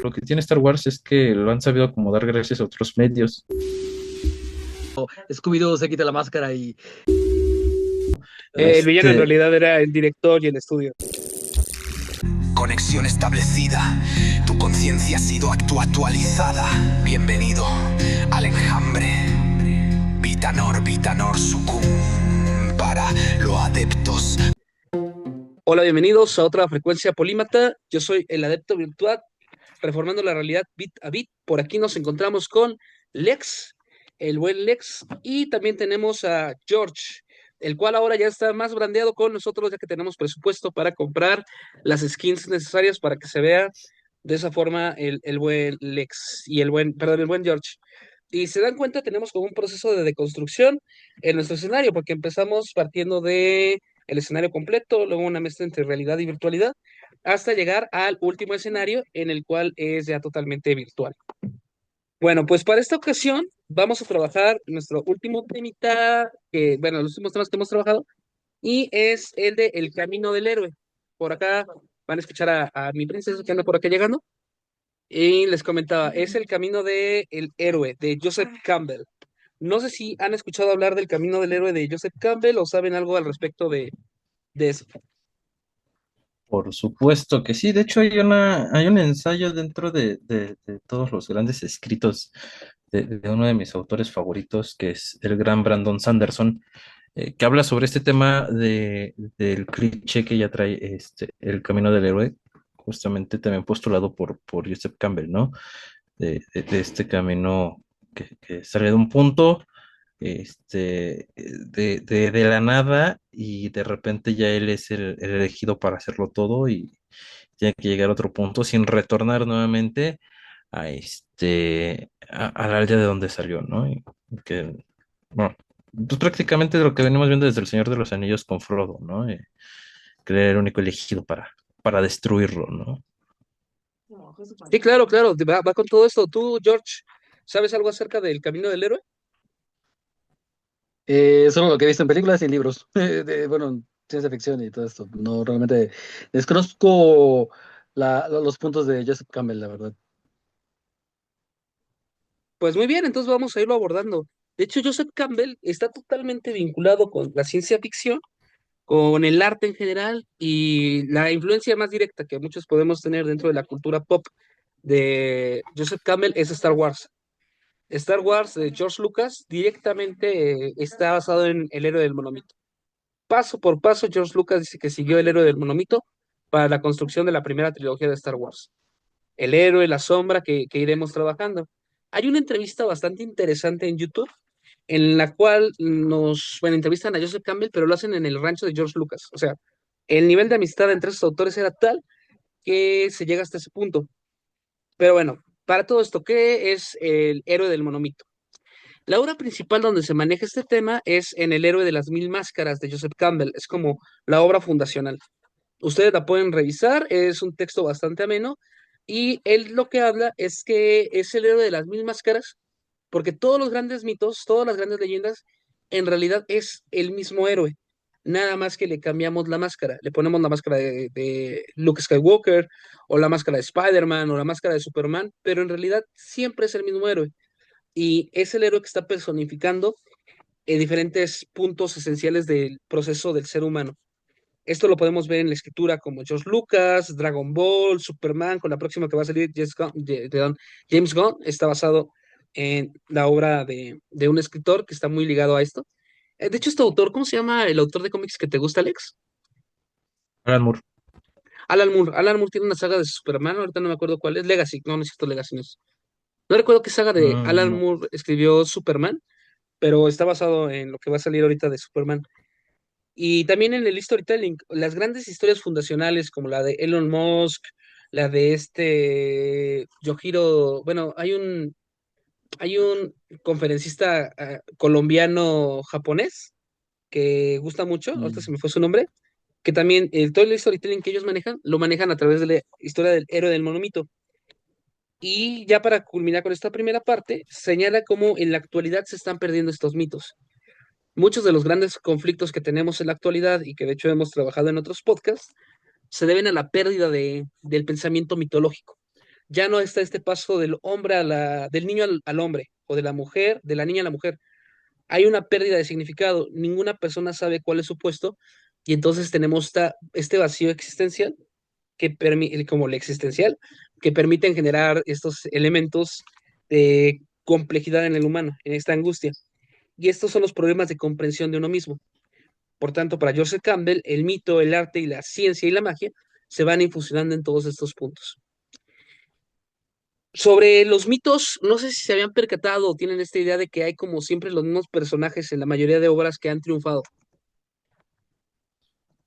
lo que tiene Star Wars es que lo han sabido acomodar gracias a otros medios. Scooby-Doo se quita la máscara y El villano en Este, realidad era el director y el estudio. Conexión establecida. Tu conciencia ha sido actualizada. Bienvenido al enjambre. Vitanor, Vitanor, Sucum. Para los adeptos. Hola, bienvenidos a otra frecuencia polímata. Yo soy el adepto virtual, reformando la realidad bit a bit. Por aquí nos encontramos con Lex, el buen Lex, y también tenemos a George, el cual ahora ya está más brandeado con nosotros, ya que tenemos presupuesto para comprar las skins necesarias para que se vea de esa forma el buen Lex y el buen George. Y se dan cuenta, tenemos como un proceso de deconstrucción en nuestro escenario, porque empezamos partiendo de el escenario completo, luego una mezcla entre realidad y virtualidad, hasta llegar al último escenario en el cual es ya totalmente virtual. Bueno, pues para esta ocasión vamos a trabajar nuestro último temita, bueno, los últimos temas que hemos trabajado, y es el de El Camino del Héroe. Por acá van a escuchar a mi princesa que anda por acá llegando, y les comentaba, es El Camino del Héroe de Joseph Campbell. No sé si han escuchado hablar del Camino del Héroe de Joseph Campbell o saben algo al respecto de eso. por supuesto que sí. De hecho, hay un ensayo dentro de todos los grandes escritos de uno de mis autores favoritos, que es el gran Brandon Sanderson, que habla sobre este tema del cliché que ya trae el camino del héroe, justamente también postulado por Joseph Campbell, ¿no? De este camino que sale de un punto, de la nada, y de repente ya él es el elegido para hacerlo todo y tiene que llegar a otro punto sin retornar nuevamente a la aldea de donde salió, ¿no? Y que, bueno, pues prácticamente lo que venimos viendo desde El Señor de los Anillos con Frodo, ¿no? Que era el único elegido para destruirlo, ¿no? Sí, claro, claro, va con todo esto. Tú, George, ¿sabes algo acerca del Camino del Héroe? solo lo que he visto en películas y en libros, bueno, ciencia ficción y todo esto. No, realmente desconozco los puntos de Joseph Campbell, la verdad. Pues muy bien, entonces vamos a irlo abordando. De hecho, Joseph Campbell está totalmente vinculado con la ciencia ficción, con el arte en general y la influencia más directa que muchos podemos tener dentro de la cultura pop de Joseph Campbell es Star Wars. Star Wars de George Lucas directamente está basado en El Héroe del Monomito. Paso por paso, George Lucas dice que siguió El Héroe del Monomito para la construcción de la primera trilogía de Star Wars. El héroe, la sombra que iremos trabajando. Hay una entrevista bastante interesante en YouTube en la cual bueno, entrevistan a Joseph Campbell, pero lo hacen en el rancho de George Lucas. O sea, el nivel de amistad entre esos autores era tal que se llega hasta ese punto. Pero bueno, para todo esto, ¿qué es el héroe del monomito? La obra principal donde se maneja este tema es en El héroe de las mil máscaras de Joseph Campbell. Es como la obra fundacional. Ustedes la pueden revisar, es un texto bastante ameno y él lo que habla es que es el héroe de las mil máscaras porque todos los grandes mitos, todas las grandes leyendas, en realidad es el mismo héroe. Nada más que le cambiamos la máscara. Le ponemos la máscara de Luke Skywalker, o la máscara de Spider-Man, o la máscara de Superman, pero en realidad siempre es el mismo héroe. Y es el héroe que está personificando en diferentes puntos esenciales del proceso del ser humano. Esto lo podemos ver en la escritura como George Lucas, Dragon Ball, Superman, con la próxima que va a salir, James Gunn, está basado en la obra de un escritor que está muy ligado a esto. De hecho, este autor, ¿cómo se llama el autor de cómics que te gusta, Alex? Alan Moore. Alan Moore. Alan Moore tiene una saga de Superman, ahorita no me acuerdo cuál es. Legacy, no, no es cierto, Legacy no es. No recuerdo qué saga de Alan No. Moore escribió Superman, pero está basado en lo que va a salir ahorita de Superman. Y también en el storytelling, las grandes historias fundacionales como la de Elon Musk, la de Yohiro, bueno, hay un conferencista colombiano japonés que gusta mucho, ahorita se Mm. me fue su nombre, que también todo el storytelling que ellos manejan, lo manejan a través de la historia del héroe del monomito. Y ya para culminar con esta primera parte, señala cómo en la actualidad se están perdiendo estos mitos. Muchos de los grandes conflictos que tenemos en la actualidad y que de hecho hemos trabajado en otros podcasts se deben a la pérdida del pensamiento mitológico. Ya no está este paso del hombre del niño al hombre, o de la mujer, de la niña a la mujer. Hay una pérdida de significado. Ninguna persona sabe cuál es su puesto, y entonces tenemos este vacío existencial que como el existencial, que permiten generar estos elementos de complejidad en el humano, en esta angustia. Y estos son los problemas de comprensión de uno mismo. Por tanto, para Joseph Campbell, el mito, el arte y la ciencia y la magia se van infusionando en todos estos puntos. Sobre los mitos, no sé si se habían percatado o tienen esta idea de que hay como siempre los mismos personajes en la mayoría de obras que han triunfado.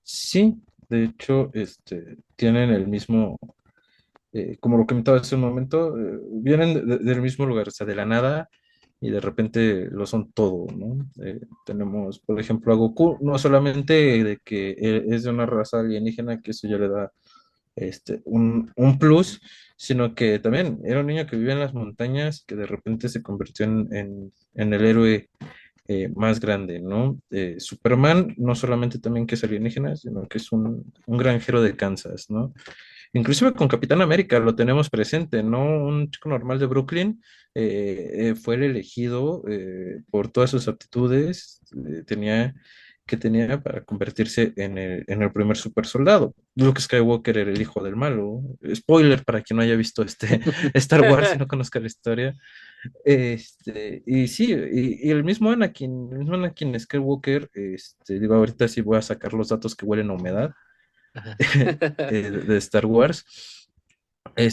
Sí, de hecho, tienen el mismo, como lo comentaba hace un momento, vienen del mismo lugar, o sea, de la nada, y de repente lo son todo, ¿no? Tenemos, por ejemplo, a Goku, no solamente de que es de una raza alienígena, que eso ya le da un plus, sino que también era un niño que vivía en las montañas, que de repente se convirtió en el héroe más grande, ¿no? Superman no solamente también que es alienígena, sino que es un granjero de Kansas, ¿no? Inclusive con Capitán América lo tenemos presente, ¿no? Un chico normal de Brooklyn fue el elegido por todas sus aptitudes que tenía para convertirse en el primer super soldado. Luke Skywalker era el hijo del malo. Spoiler para quien no haya visto Star Wars y no conozca la historia. Y sí, y el mismo Anakin Skywalker, digo, ahorita sí voy a sacar los datos que huelen a humedad Ajá. de Star Wars.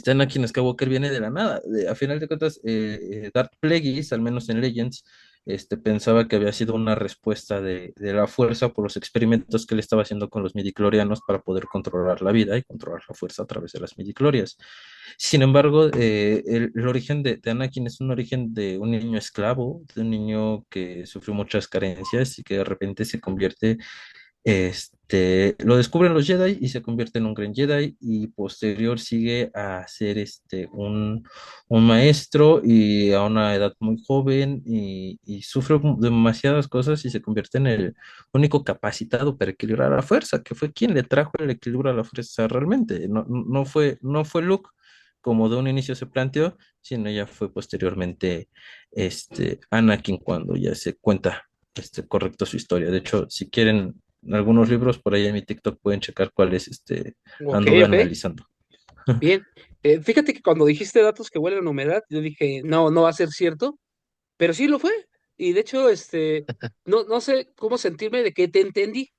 Anakin Skywalker viene de la nada. A final de cuentas, Darth Plagueis, al menos en Legends, pensaba que había sido una respuesta de la fuerza por los experimentos que él estaba haciendo con los midichlorianos para poder controlar la vida y controlar la fuerza a través de las midichlorias. Sin embargo, el origen de Anakin es un origen de un niño esclavo, de un niño que sufrió muchas carencias y que de repente se convierte lo descubren los Jedi y se convierte en un gran Jedi y posterior sigue a ser un maestro y a una edad muy joven y sufre demasiadas cosas y se convierte en el único capacitado para equilibrar la fuerza, que fue quien le trajo el equilibrio a la fuerza realmente. No fue Luke como de un inicio se planteó, sino ya fue posteriormente Anakin cuando ya se cuenta correcto su historia. De hecho, si quieren algunos libros por ahí en mi TikTok pueden checar cuáles Ok, anduve ok, analizando. bien. Fíjate que cuando dijiste datos que huelen a humedad, yo dije, no, no va a ser cierto, pero sí lo fue. Y de hecho, no sé cómo sentirme de que te entendí.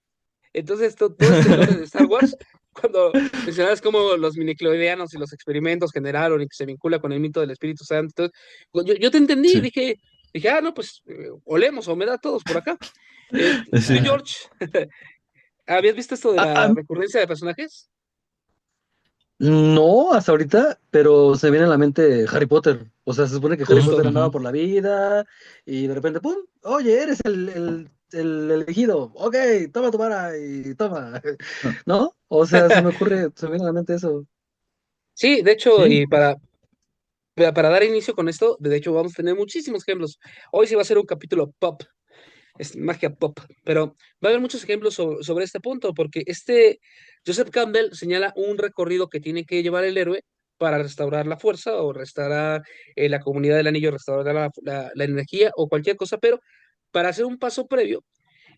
Entonces, todo este lore de Star Wars, cuando mencionabas cómo los minicloideanos y los experimentos generaron y que se vincula con el mito del Espíritu Santo, yo te entendí y Sí, dije, no, pues olemos a humedad todos por acá. Tú, sí. Ajá. George, ¿habías visto esto de Ah, la ah, recurrencia de personajes? no, hasta ahorita, pero se viene a la mente Harry Potter. O sea, se supone que Harry Justo. Potter andaba Ujú. por la vida y de repente, ¡pum! Oye, eres el elegido. Ok, toma tu vara y toma. ¿No? O sea, se me ocurre, se me viene a la mente eso. Sí, de hecho, Sí, y para dar inicio con esto, de hecho, vamos a tener muchísimos ejemplos. Hoy sí va a ser un capítulo pop, es magia pop, pero va a haber muchos ejemplos sobre este punto, porque Joseph Campbell señala un recorrido que tiene que llevar el héroe para restaurar la fuerza o restaurar la comunidad del anillo, restaurar la energía o cualquier cosa, pero para hacer un paso previo,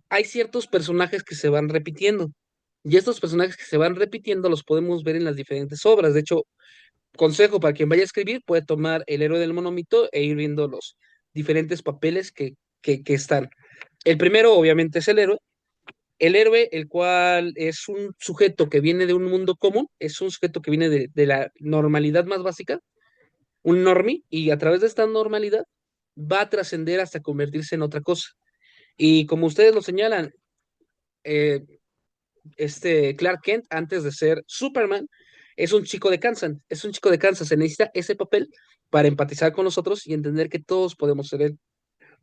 hay ciertos personajes que se van repitiendo. Y estos personajes que se van repitiendo los podemos ver en las diferentes obras. De hecho, consejo para quien vaya a escribir, puede tomar el héroe del monomito e ir viendo los diferentes papeles que están. El primero, obviamente, es el héroe. El héroe, el cual es un sujeto que viene de un mundo común, es un sujeto que viene de la normalidad más básica, un normie, y a través de esta normalidad va a trascender hasta convertirse en otra cosa. Y como ustedes lo señalan, eh, Clark Kent, antes de ser Superman, es un chico de Kansas, es un chico de Kansas, se necesita ese papel para empatizar con nosotros y entender que todos podemos ser él.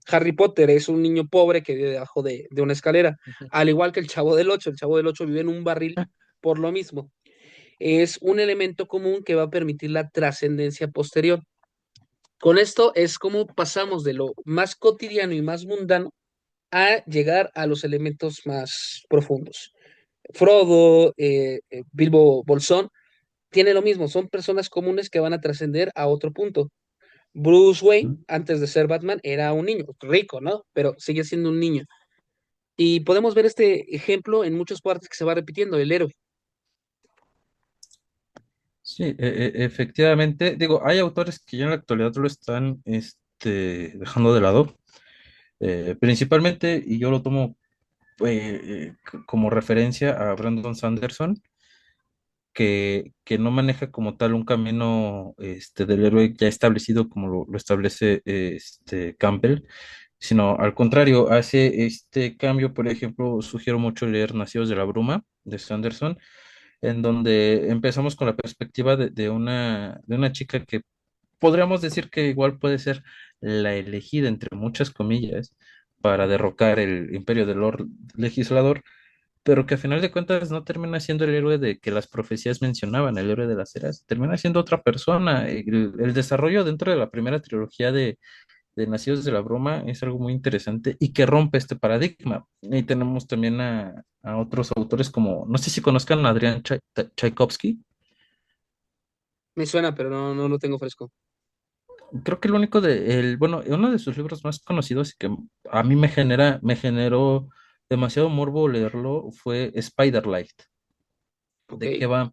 Harry Potter es un niño pobre que vive debajo de una escalera, al igual que el Chavo del Ocho vive en un barril por lo mismo. Es un elemento común que va a permitir la trascendencia posterior. Con esto es como pasamos de lo más cotidiano y más mundano a llegar a los elementos más profundos. Frodo, Bilbo Bolsón, tiene lo mismo, son personas comunes que van a trascender a otro punto. Bruce Wayne, antes de ser Batman, era un niño, rico, ¿no? Pero sigue siendo un niño. Y podemos ver este ejemplo en muchas partes que se va repitiendo, el héroe. Sí, efectivamente, digo, hay autores que ya en la actualidad lo están dejando de lado, principalmente, y yo lo tomo como referencia a Brandon Sanderson, que no maneja como tal un camino del héroe ya establecido como lo establece Campbell, sino al contrario, hace este cambio. Por ejemplo, sugiero mucho leer Nacidos de la Bruma de Sanderson, en donde empezamos con la perspectiva de una chica que podríamos decir que igual puede ser la elegida, entre muchas comillas, para derrocar el imperio del Lord Legislador, pero que a final de cuentas no termina siendo el héroe de que las profecías mencionaban, el héroe de las eras, termina siendo otra persona. El desarrollo dentro de la primera trilogía de Nacidos de la Broma es algo muy interesante y que rompe este paradigma. Y tenemos también a otros autores como, no sé si conozcan a Adrián Tchaikovsky. Me suena, pero no lo tengo fresco. Creo que el único bueno, uno de sus libros más conocidos y que a mí me generó demasiado morbo leerlo fue Spiderlight. Ok. ¿De qué va?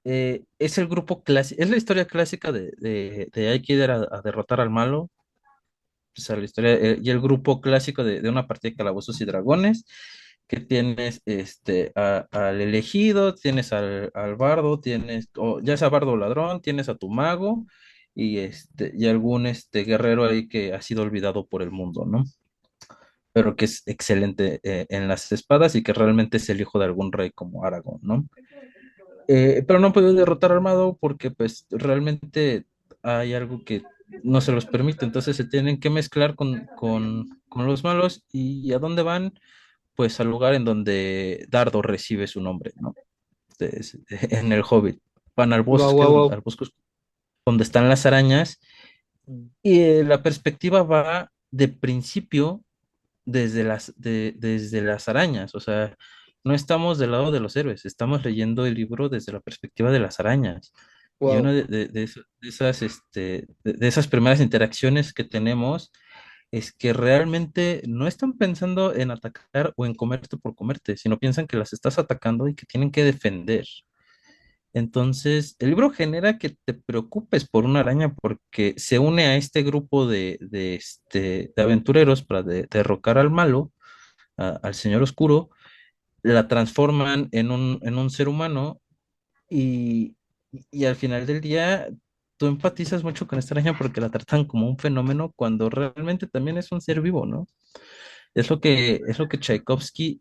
Es el grupo clásico, es la historia clásica de hay que ir a derrotar al malo. O sea, la historia, y el grupo clásico de una partida de Calabozos y Dragones, que tienes al elegido, tienes al bardo, tienes, o ya sea bardo o ladrón, tienes a tu mago y algún guerrero ahí que ha sido olvidado por el mundo, ¿no? Pero que es excelente en las espadas y que realmente es el hijo de algún rey como Aragorn, ¿no? Pero no han podido derrotar al mago porque pues realmente hay algo que no se los permite, entonces se tienen que mezclar con los malos. ¿Y a dónde van? Pues al lugar en donde Dardo recibe su nombre, ¿no? En el Hobbit. Van al Wow, bosque, wow, wow. al bosque donde están las arañas, y la perspectiva va de principio desde las arañas. O sea, no estamos del lado de los héroes, estamos leyendo el libro desde la perspectiva de las arañas. Y Wow. una de esas primeras interacciones que tenemos es que realmente no están pensando en atacar o en comerte por comerte, sino piensan que las estás atacando y que tienen que defender. Entonces, el libro genera que te preocupes por una araña porque se une a este grupo de aventureros para derrocar al malo, al señor oscuro. La transforman en un ser humano y, y al final del día tú empatizas mucho con esta araña porque la tratan como un fenómeno cuando realmente también es un ser vivo, ¿no? Es lo que Tchaikovsky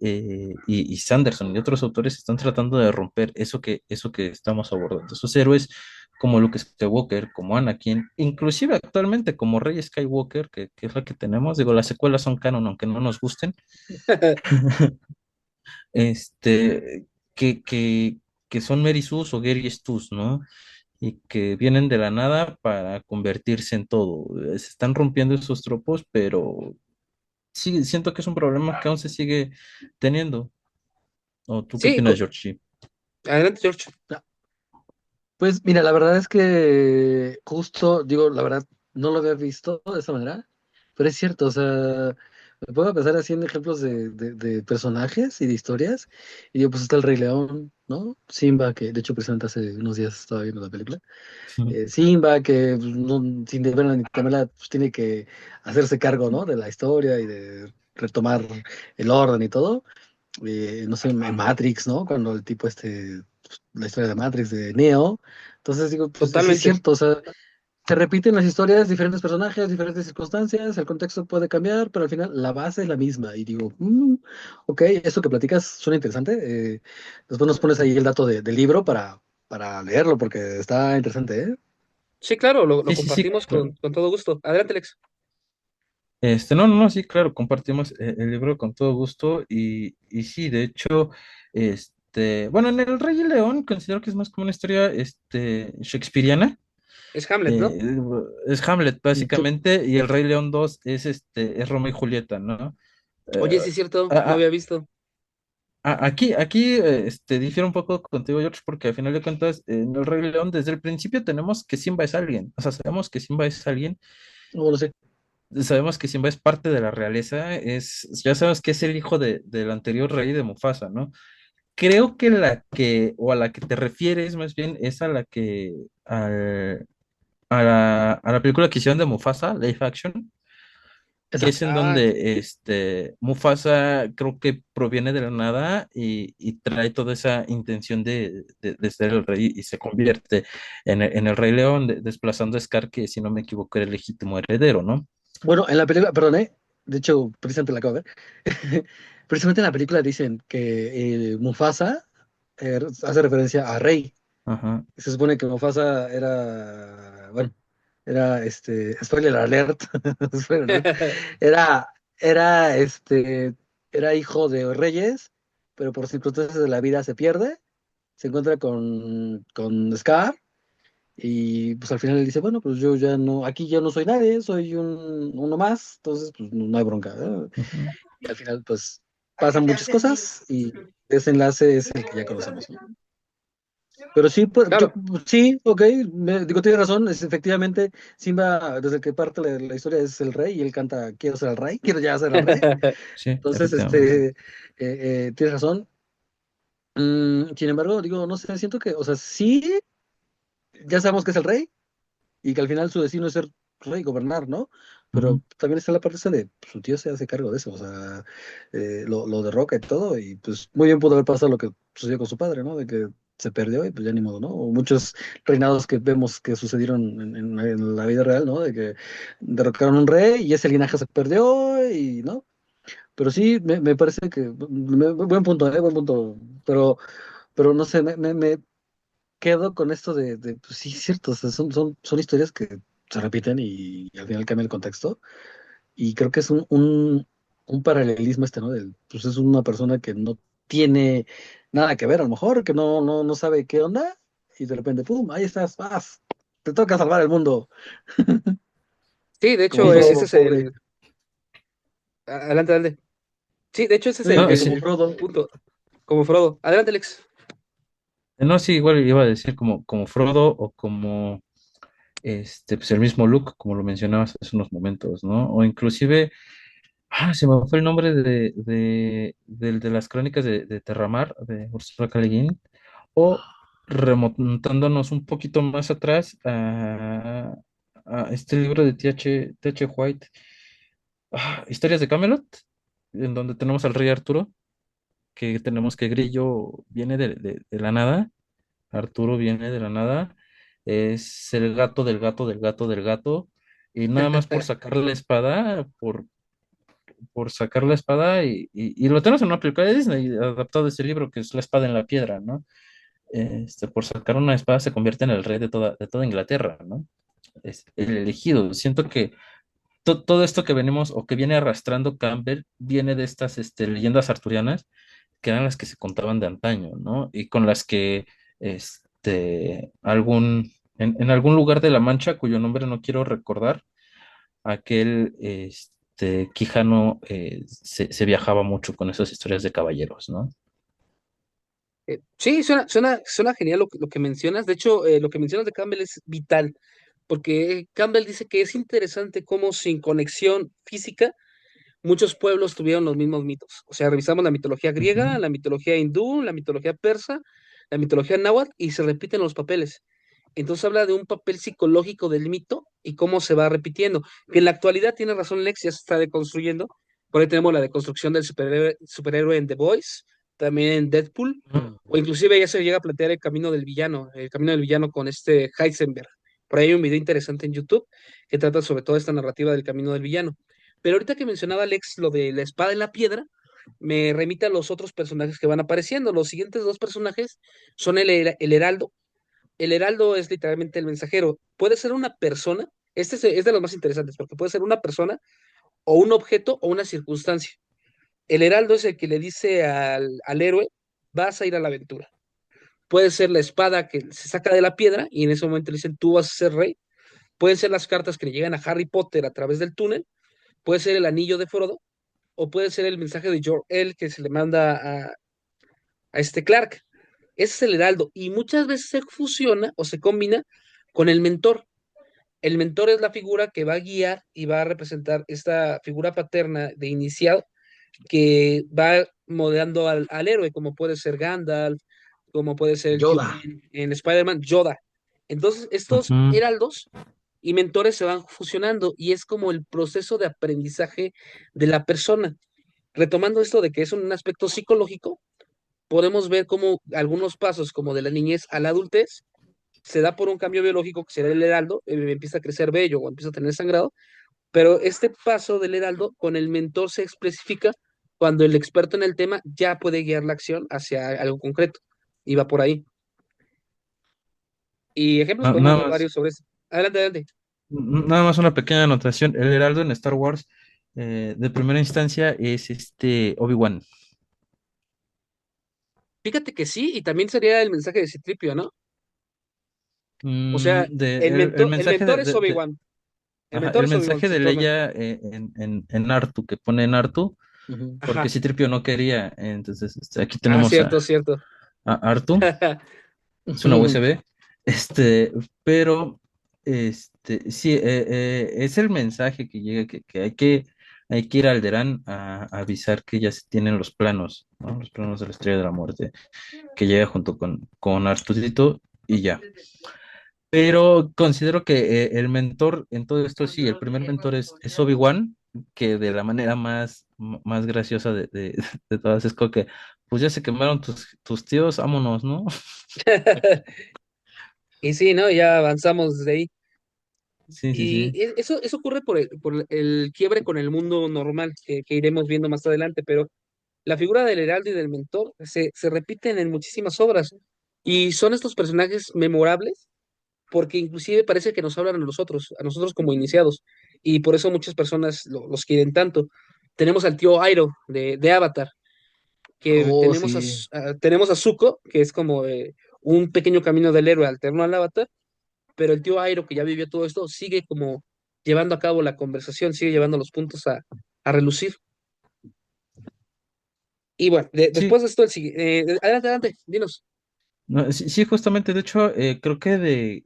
y Sanderson y otros autores están tratando de romper, eso que estamos abordando. Esos héroes como Luke Skywalker, como Anakin, inclusive actualmente como Rey Skywalker, que es la que tenemos. Digo, las secuelas son canon, aunque no nos gusten. este, que son Mary Sue o Gary Stu, ¿no? Y que vienen de la nada para convertirse en todo. Se están rompiendo esos tropos, pero sí, siento que es un problema que aún se sigue teniendo. ¿O tú qué Sí, opinas, Georgie? adelante, George. Pues mira, la verdad es que justo, digo, la verdad, no lo había visto de esa manera, pero es cierto, o sea, me puedo pensar haciendo ejemplos de personajes y de historias, y digo, pues está el Rey León, ¿no? Simba, que de hecho precisamente hace unos días estaba viendo la película. Simba, que pues, no, sin deberla ni temerla, pues tiene que hacerse cargo, ¿no? De la historia y de retomar el orden y todo. No sé, en Matrix, ¿no? Cuando el tipo pues, la historia de Matrix, de Neo. Entonces digo, pues sí es Totalmente. cierto, o sea, se repiten las historias, diferentes personajes, diferentes circunstancias, el contexto puede cambiar, pero al final la base es la misma. Y digo, ok, eso que platicas suena interesante. Después nos pones ahí el dato del libro para leerlo, porque está interesante, ¿eh? Sí, claro, lo Sí, sí, sí, compartimos claro. con todo gusto. Adelante, Alex. No, no, no, sí, claro, compartimos el libro con todo gusto y sí, de hecho, bueno, en El Rey León considero que es más como una historia shakespeariana. Es Hamlet, ¿no? eh, es Hamlet, Sí. básicamente, y El Rey León 2 es Romeo y Julieta, ¿no? Oye, Eh, sí es cierto, no a- había visto. Aquí difiero un poco contigo, George, porque al final de cuentas, en el Rey León, desde el principio tenemos que Simba es alguien. O sea, sabemos que Simba es alguien, No lo sé. sabemos que Simba es parte de la realeza, ya sabemos que es el hijo del anterior rey de Mufasa, ¿no? Creo que o a la que te refieres más bien, es a la película que hicieron de Mufasa, Live Action, que Esa. es en Ah, donde Mufasa creo que proviene de la nada y trae toda esa intención de ser el rey y se convierte en el Rey León, desplazando a Scar, que si no me equivoco era el legítimo heredero, ¿no? Bueno, en la película, perdón, de hecho, precisamente la acabo de ver. Precisamente en la película dicen que Mufasa hace referencia a Rey. Ajá. Se supone que Mufasa bueno, spoiler alert, spoiler alert, era, era, este, era hijo de reyes, pero por circunstancias de la vida se pierde, se encuentra con Scar, y pues al final él dice, bueno, pues yo ya no, aquí ya no soy nadie, soy uno más, entonces pues no hay bronca, ¿no? Ujú. Y al final pues pasan muchas cosas y ese enlace es el que ya conocemos, ¿no? Pero sí, pues, claro. sí, ok, digo, tiene razón, efectivamente, Simba, desde que parte la historia, es el rey y él canta, quiero ser el rey, quiero ya ser el rey. Sí, Entonces, efectivamente. tienes razón. Sin embargo, digo, no sé, siento que, o sea, sí, ya sabemos que es el rey y que al final su destino es ser rey, gobernar, ¿no? Ujú. Pero también está la parte esa de pues, su tío se hace cargo de eso, o sea, lo derroca y todo, y pues muy bien pudo haber pasado lo que sucedió con su padre, ¿no? De que se perdió y pues ya ni modo, ¿no? O muchos reinados que vemos que sucedieron en la vida real, ¿no? De que derrocaron un rey y ese linaje se perdió y, ¿no? Pero sí, me parece que, buen punto, ¿eh? Buen punto, pero no sé, me quedo con esto pues sí, es cierto, o sea, son historias que se repiten y al final cambia el contexto. Y creo que es un paralelismo ¿no? Pues es una persona que no tiene nada que ver, a lo mejor, que no sabe qué onda, y de repente, ¡pum! Ahí estás, vas, te toca salvar el mundo, Sí, de como hecho, ese Frodo, es pobre. Adelante, adelante. Sí, de hecho, ese es Digo No, que sí, como Frodo, punto. Como Frodo. Adelante, Alex. no, sí, igual iba a decir como Frodo o como pues el mismo Luke, como lo mencionabas hace unos momentos, ¿no? O inclusive, se me fue el nombre del de las crónicas de Terramar, de Ursula K. Le Guin, o remontándonos un poquito más atrás a este libro de T.H. White, Historias de Camelot, en donde tenemos al rey Arturo, que tenemos que Grillo viene de la nada, Arturo viene de la nada, es el gato del gato del gato del gato, y nada más por sacar la espada, por sacar la espada, y lo tenemos en una película de Disney, adaptado de ese libro, que es La espada en la piedra, ¿no? Por sacar una espada se convierte en el rey de toda Inglaterra, ¿no? Es el elegido. Siento que todo esto que venimos o que viene arrastrando Campbell viene de estas leyendas arturianas que eran las que se contaban de antaño, ¿no? Y con las que en algún lugar de La Mancha, cuyo nombre no quiero recordar, aquel Quijano se viajaba mucho con esas historias de caballeros, ¿no? Sí, suena genial lo que mencionas. De hecho, lo que mencionas de Campbell es vital, porque Campbell dice que es interesante cómo sin conexión física muchos pueblos tuvieron los mismos mitos. O sea, revisamos la mitología griega, Ujú. la mitología hindú, la mitología persa, la mitología náhuatl y se repiten los papeles. Entonces habla de un papel psicológico del mito y cómo se va repitiendo. Que en la actualidad tiene razón Lex, ya se está deconstruyendo. Por ahí tenemos la deconstrucción del superhéroe en The Boys, también en Deadpool, o inclusive ya se llega a plantear el camino del villano con este Heisenberg. Por ahí hay un video interesante en YouTube que trata sobre toda esta narrativa del camino del villano. Pero ahorita que mencionaba Alex lo de la espada en la piedra, me remite a los otros personajes que van apareciendo. Los siguientes dos personajes son el heraldo. El heraldo es literalmente el mensajero. Puede ser una persona, es de los más interesantes, porque puede ser una persona o un objeto o una circunstancia. El heraldo es el que le dice al héroe, vas a ir a la aventura. Puede ser la espada que se saca de la piedra y en ese momento le dicen, tú vas a ser rey. Pueden ser las cartas que le llegan a Harry Potter a través del túnel. Puede ser el anillo de Frodo o puede ser el mensaje de Jor-El que se le manda a este Clark. Ese es el heraldo y muchas veces se fusiona o se combina con el mentor. El mentor es la figura que va a guiar y va a representar esta figura paterna de iniciado que va modelando al héroe, como puede ser Gandalf, como puede ser el tío Yoda. Ben en Spider-Man, Yoda. Entonces, estos Ujú. heraldos y mentores se van fusionando y es como el proceso de aprendizaje de la persona. Retomando esto de que es un aspecto psicológico, podemos ver como algunos pasos, como de la niñez a la adultez, se da por un cambio biológico que será el heraldo, empieza a crecer vello o empieza a tener sangrado, pero este paso del heraldo con el mentor se especifica cuando el experto en el tema ya puede guiar la acción hacia algo concreto y va por ahí. Y ejemplos podemos Nada ver más, varios sobre eso. Adelante, adelante. nada más una pequeña anotación. El Heraldo en Star Wars, de primera instancia, es este Obi-Wan. Fíjate que sí, y también sería el mensaje de Citripio, ¿no? O sea, El el mensaje mentor es Obi-Wan. El ajá, mentor el es Obi-Wan, mensaje sí, de perdón. Leia en Artu, que pone en Artu, Ujú. porque Ajá. Citripio no quería. Entonces, aquí Ah, tenemos cierto, cierto. a Artu, es una USB, pero sí, es el mensaje que llega, que hay que ir a Alderaan a avisar que ya se tienen los planos, ¿no? Los planos de la Estrella de la Muerte, que llega junto con Arturito y ya. Pero considero que el mentor en todo esto, sí, el primer mentor es Obi-Wan, que de la manera más graciosa de todas es como que, pues ya se quemaron tus tíos, vámonos, ¿no? Y sí, ¿no? Ya avanzamos desde ahí. Sí, sí, Y sí. eso ocurre por el quiebre con el mundo normal que iremos viendo más adelante, pero la figura del heraldo y del mentor se repiten en muchísimas obras y son estos personajes memorables porque inclusive parece que nos hablan a nosotros como iniciados y por eso muchas personas los quieren tanto. Tenemos al tío Airo de Avatar, que Oh, sí. tenemos a Zuko, que es como un pequeño camino del héroe alterno al Avatar, pero el tío Airo, que ya vivió todo esto, sigue como llevando a cabo la conversación, sigue llevando los puntos a relucir. Y bueno, Sí, después de esto, adelante, adelante, dinos. no, sí, sí, justamente, de hecho, creo que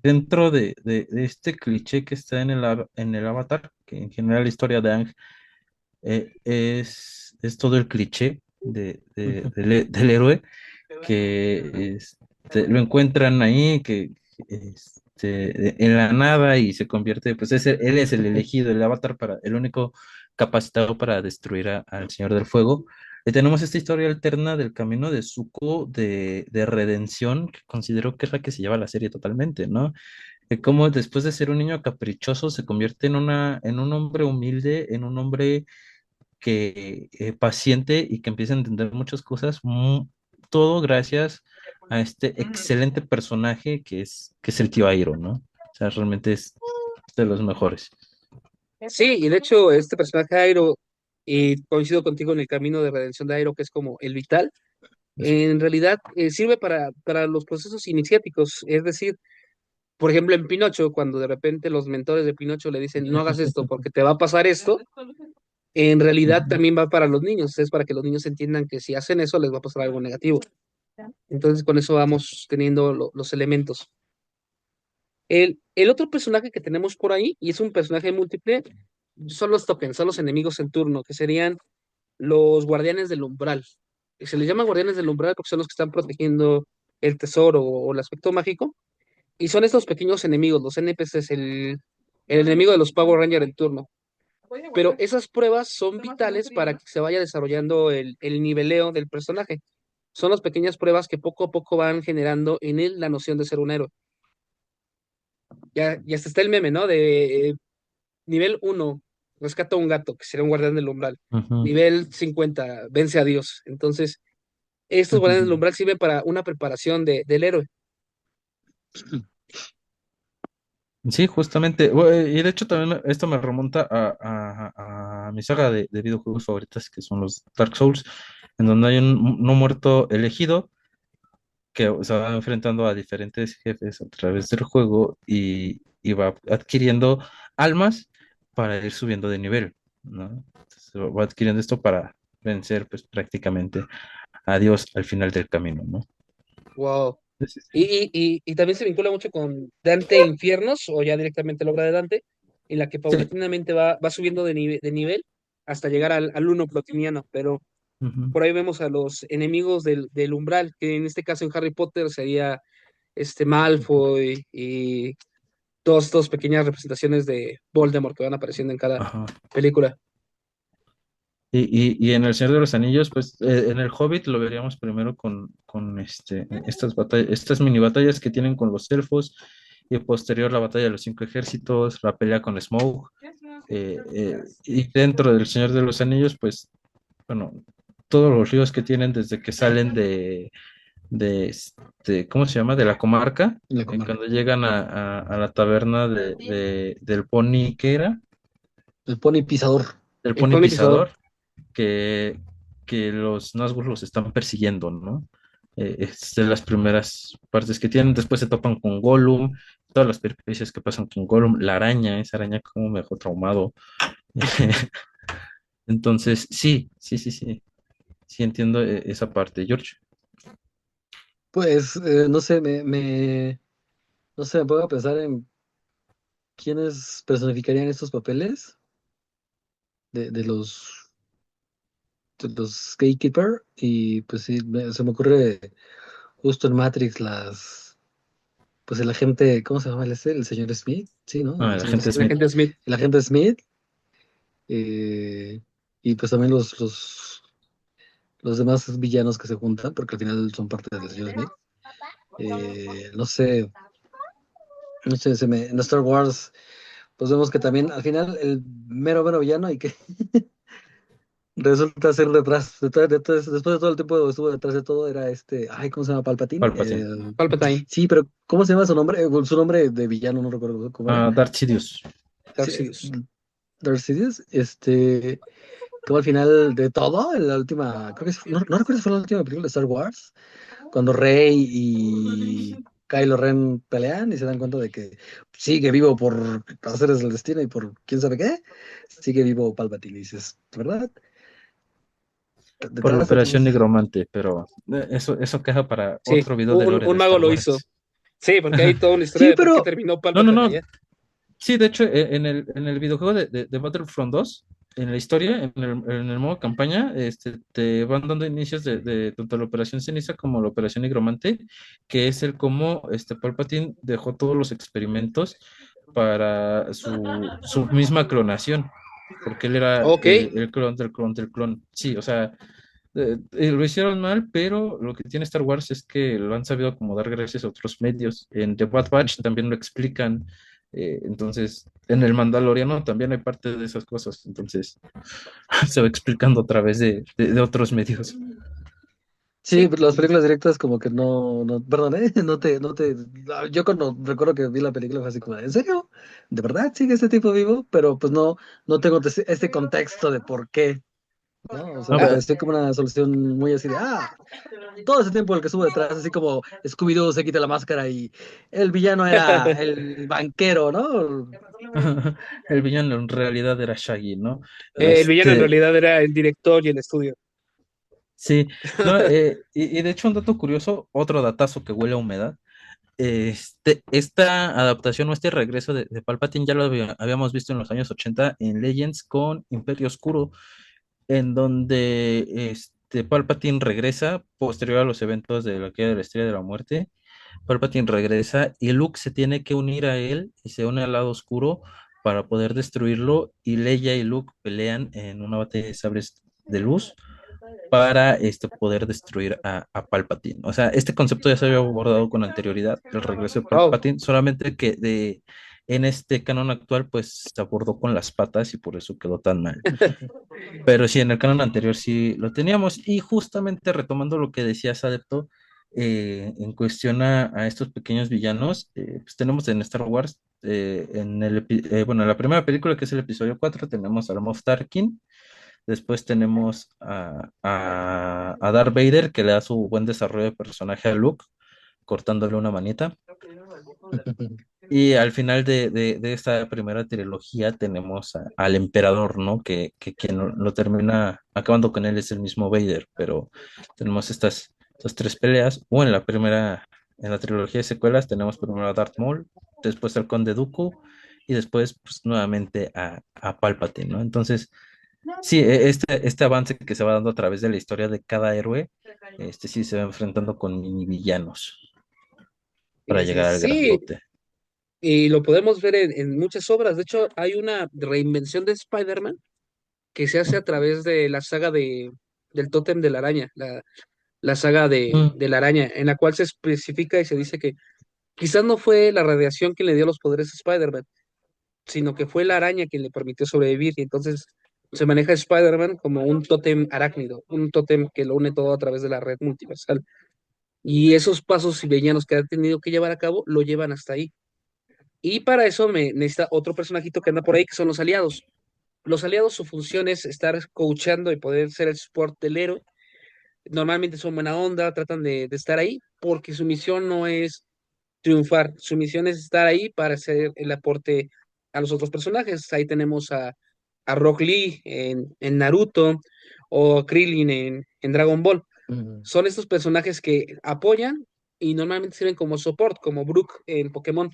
dentro de este cliché que está en el Avatar, que en general la historia de Aang es todo el cliché del héroe que lo encuentran ahí, que en la nada y se convierte, pues él es el elegido, el avatar el único capacitado para destruir al Señor del Fuego. Y tenemos esta historia alterna del camino de Zuko de redención, que considero que es la que se lleva la serie totalmente, ¿no? De cómo después de ser un niño caprichoso se convierte en un hombre humilde, en un hombre que paciente y que empieza a entender muchas cosas, todo gracias a este excelente personaje que es el tío Airo, ¿no? O sea, realmente es de los mejores. Sí, y de hecho, este personaje Airo, y coincido contigo en el camino de redención de Airo, que es como el vital, en realidad sirve para los procesos iniciáticos. Es decir, por ejemplo, en Pinocho, cuando de repente los mentores de Pinocho le dicen, no hagas esto porque te va a pasar esto, en realidad Ujú. también va para los niños. Es para que los niños entiendan que si hacen eso les va a pasar algo negativo. Entonces, con eso vamos teniendo los elementos. El otro personaje que tenemos por ahí, y es un personaje múltiple, son los tokens, son los enemigos en turno, que serían los guardianes del umbral. Se les llama guardianes del umbral porque son los que están protegiendo el tesoro o el aspecto mágico. Y son estos pequeños enemigos, los NPCs, el enemigo de los Power Rangers en turno. Pero esas pruebas son vitales para que se vaya desarrollando el niveleo del personaje. Son las pequeñas pruebas que poco a poco van generando en él la noción de ser un héroe. Ya hasta está el meme, ¿no? De nivel 1 rescata a un gato, que será un guardián del umbral. Ujú. Nivel 50 vence a Dios. Entonces, estos guardianes del umbral sirven para una preparación del héroe. Sí, justamente. Y de hecho también esto me remonta a mi saga de videojuegos favoritas, que son los Dark Souls, en donde hay un no muerto elegido que se va enfrentando a diferentes jefes a través del juego y va adquiriendo almas para ir subiendo de nivel, ¿no? Entonces, va adquiriendo esto para vencer pues prácticamente adiós al final del camino, ¿no? Wow. Sí, sí, sí. Y también se vincula mucho con Dante Infiernos, o ya directamente la obra de Dante, en la que Sí. paulatinamente va subiendo de nivel hasta llegar al uno plotiniano, pero Ujú. por ahí vemos a los enemigos del umbral, que en este caso en Harry Potter sería Malfoy y todas estas pequeñas representaciones de Voldemort que van apareciendo en cada Ajá. película. Y en El Señor de los Anillos, pues en el Hobbit lo veríamos primero con estas batallas, estas mini batallas que tienen con los elfos, y posterior la batalla de los cinco ejércitos, la pelea con Smaug, y dentro del Señor de los Anillos, pues, bueno, todos los ríos que tienen desde que salen ¿cómo se llama? De la comarca, La comarca. cuando llegan a la taberna del Pony, ¿qué era? El pony pisador. Del El Pony pony pisador. Pisador, que, que los Nazgûl los están persiguiendo, ¿no? Es de las primeras partes que tienen. Después se topan con Gollum, todas las peripecias que pasan con Gollum, la araña, esa araña como me dejó traumado. Entonces, sí, sí, sí, sí, sí entiendo esa parte, George. Pues, no sé, no sé, me pongo a pensar en quiénes personificarían estos papeles de los Gatekeeper. Y pues sí, se me ocurre justo en Matrix pues el agente, ¿cómo se llama el señor Smith? Sí, ¿no? Ah, El la señor gente Smith. El Smith. agente Smith. El agente Smith. eh, y pues también los demás villanos que se juntan, porque al final son parte del señor Smith. No sé, no sé, en Star Wars, pues vemos que también al final el mero villano y que resulta ser detrás, después de todo el tiempo que estuvo detrás de todo, era ay, ¿cómo se llama? Palpatine. Palpatine. Palpatine. Sí, pero ¿cómo se llama su nombre? Su nombre de villano, no recuerdo cómo era. Ah, Darth Sidious. Darth Sí, Sidious. Darth Sidious, como al final de todo, en la última, creo que no recuerdo si fue la última película de Star Wars, cuando Rey y Kylo Ren pelean y se dan cuenta de que sigue vivo por hacer el destino y por quién sabe qué, sigue vivo Palpatine. Y dices, ¿verdad? Por la Detrás de todo operación eso. Nigromante, pero eso queja para Sí, otro video de Lore un de mago Star lo hizo. Wars. Sí, porque hay toda una historia Sí, de por qué pero terminó No, no, Palpatine no. allá. Sí, de hecho, en el videojuego de Battlefront 2, en la historia, en el modo campaña, te van dando inicios de tanto la Operación Ceniza como la Operación Nigromante, que es el cómo Palpatine dejó todos los experimentos para su misma clonación, porque él era Ok. el clon del clon del clon. Sí, o sea, lo hicieron mal, pero lo que tiene Star Wars es que lo han sabido acomodar gracias a otros medios. En The Bad Batch también lo explican. Entonces, en el Mandaloriano también hay parte de esas cosas. Entonces, se va explicando a través de otros medios. sí, Sí, pero las películas directas como que perdón, yo cuando recuerdo que vi la película fue así como, ¿en serio? ¿De verdad sigue este tipo vivo? Pero pues no tengo este contexto de por qué, ¿no? O sea, No, me pero- pareció como una solución muy así de, todo ese tiempo el que estuvo detrás, así como Scooby-Doo se quita la máscara y el villano era el banquero, ¿no? el villano en realidad era Shaggy, ¿no? el villano en Este, realidad era el director y el estudio. sí, no, y de hecho un dato curioso, otro datazo que huele a humedad. Esta adaptación o este regreso de Palpatine ya lo habíamos visto en los años 80 en Legends con Imperio Oscuro, en donde Palpatine regresa posterior a los eventos de la caída de la Estrella de la Muerte. Palpatine regresa y Luke se tiene que unir a él y se une al lado oscuro para poder destruirlo, y Leia y Luke pelean en una batalla de sabres de luz para poder destruir a Palpatine. O sea, este concepto ya se había abordado con anterioridad, el regreso de Oh, Palpatine, solamente que en este canon actual pues se abordó con las patas y por eso quedó tan mal. Pero sí, en el canon anterior sí lo teníamos, y justamente retomando lo que decías, Adepto, en cuestión a estos pequeños villanos, pues tenemos en Star Wars, bueno, en la primera película, que es el episodio 4, tenemos a Moff Tarkin. Después tenemos a Darth Vader, que le da su buen desarrollo de personaje a Luke, cortándole una manita. Y al final de esta primera trilogía tenemos al emperador, ¿no? Que quien lo termina acabando con él es el mismo Vader, pero tenemos estas tres peleas. O en la primera, en la trilogía de secuelas tenemos primero a Darth Maul, después al Conde Dooku y después pues nuevamente a Palpatine, ¿no? Entonces, sí, este avance que se va dando a través de la historia de cada héroe, sí se va enfrentando con mini villanos para llegar al Sí, grandote. y lo podemos ver en muchas obras. De hecho, hay una reinvención de Spider-Man que se hace a través de la saga del Tótem de la Araña, la saga Mm, de la araña, en la cual se especifica y se dice que quizás no fue la radiación quien le dio los poderes a Spider-Man, sino que fue la araña quien le permitió sobrevivir. Y entonces se maneja a Spider-Man como un tótem arácnido, un tótem que lo une todo a través de la red multiversal. Y esos pasos y villanos que ha tenido que llevar a cabo lo llevan hasta ahí. Y para eso me necesita otro personajito que anda por ahí, que son los aliados. Los aliados, su función es estar coachando y poder ser el support del héroe. Normalmente son buena onda, tratan de estar ahí, porque su misión no es triunfar, su misión es estar ahí para hacer el aporte a los otros personajes. Ahí tenemos a Rock Lee en Naruto o Krillin en Dragon Ball. Mm. Son estos personajes que apoyan y normalmente sirven como support, como Brook en Pokémon.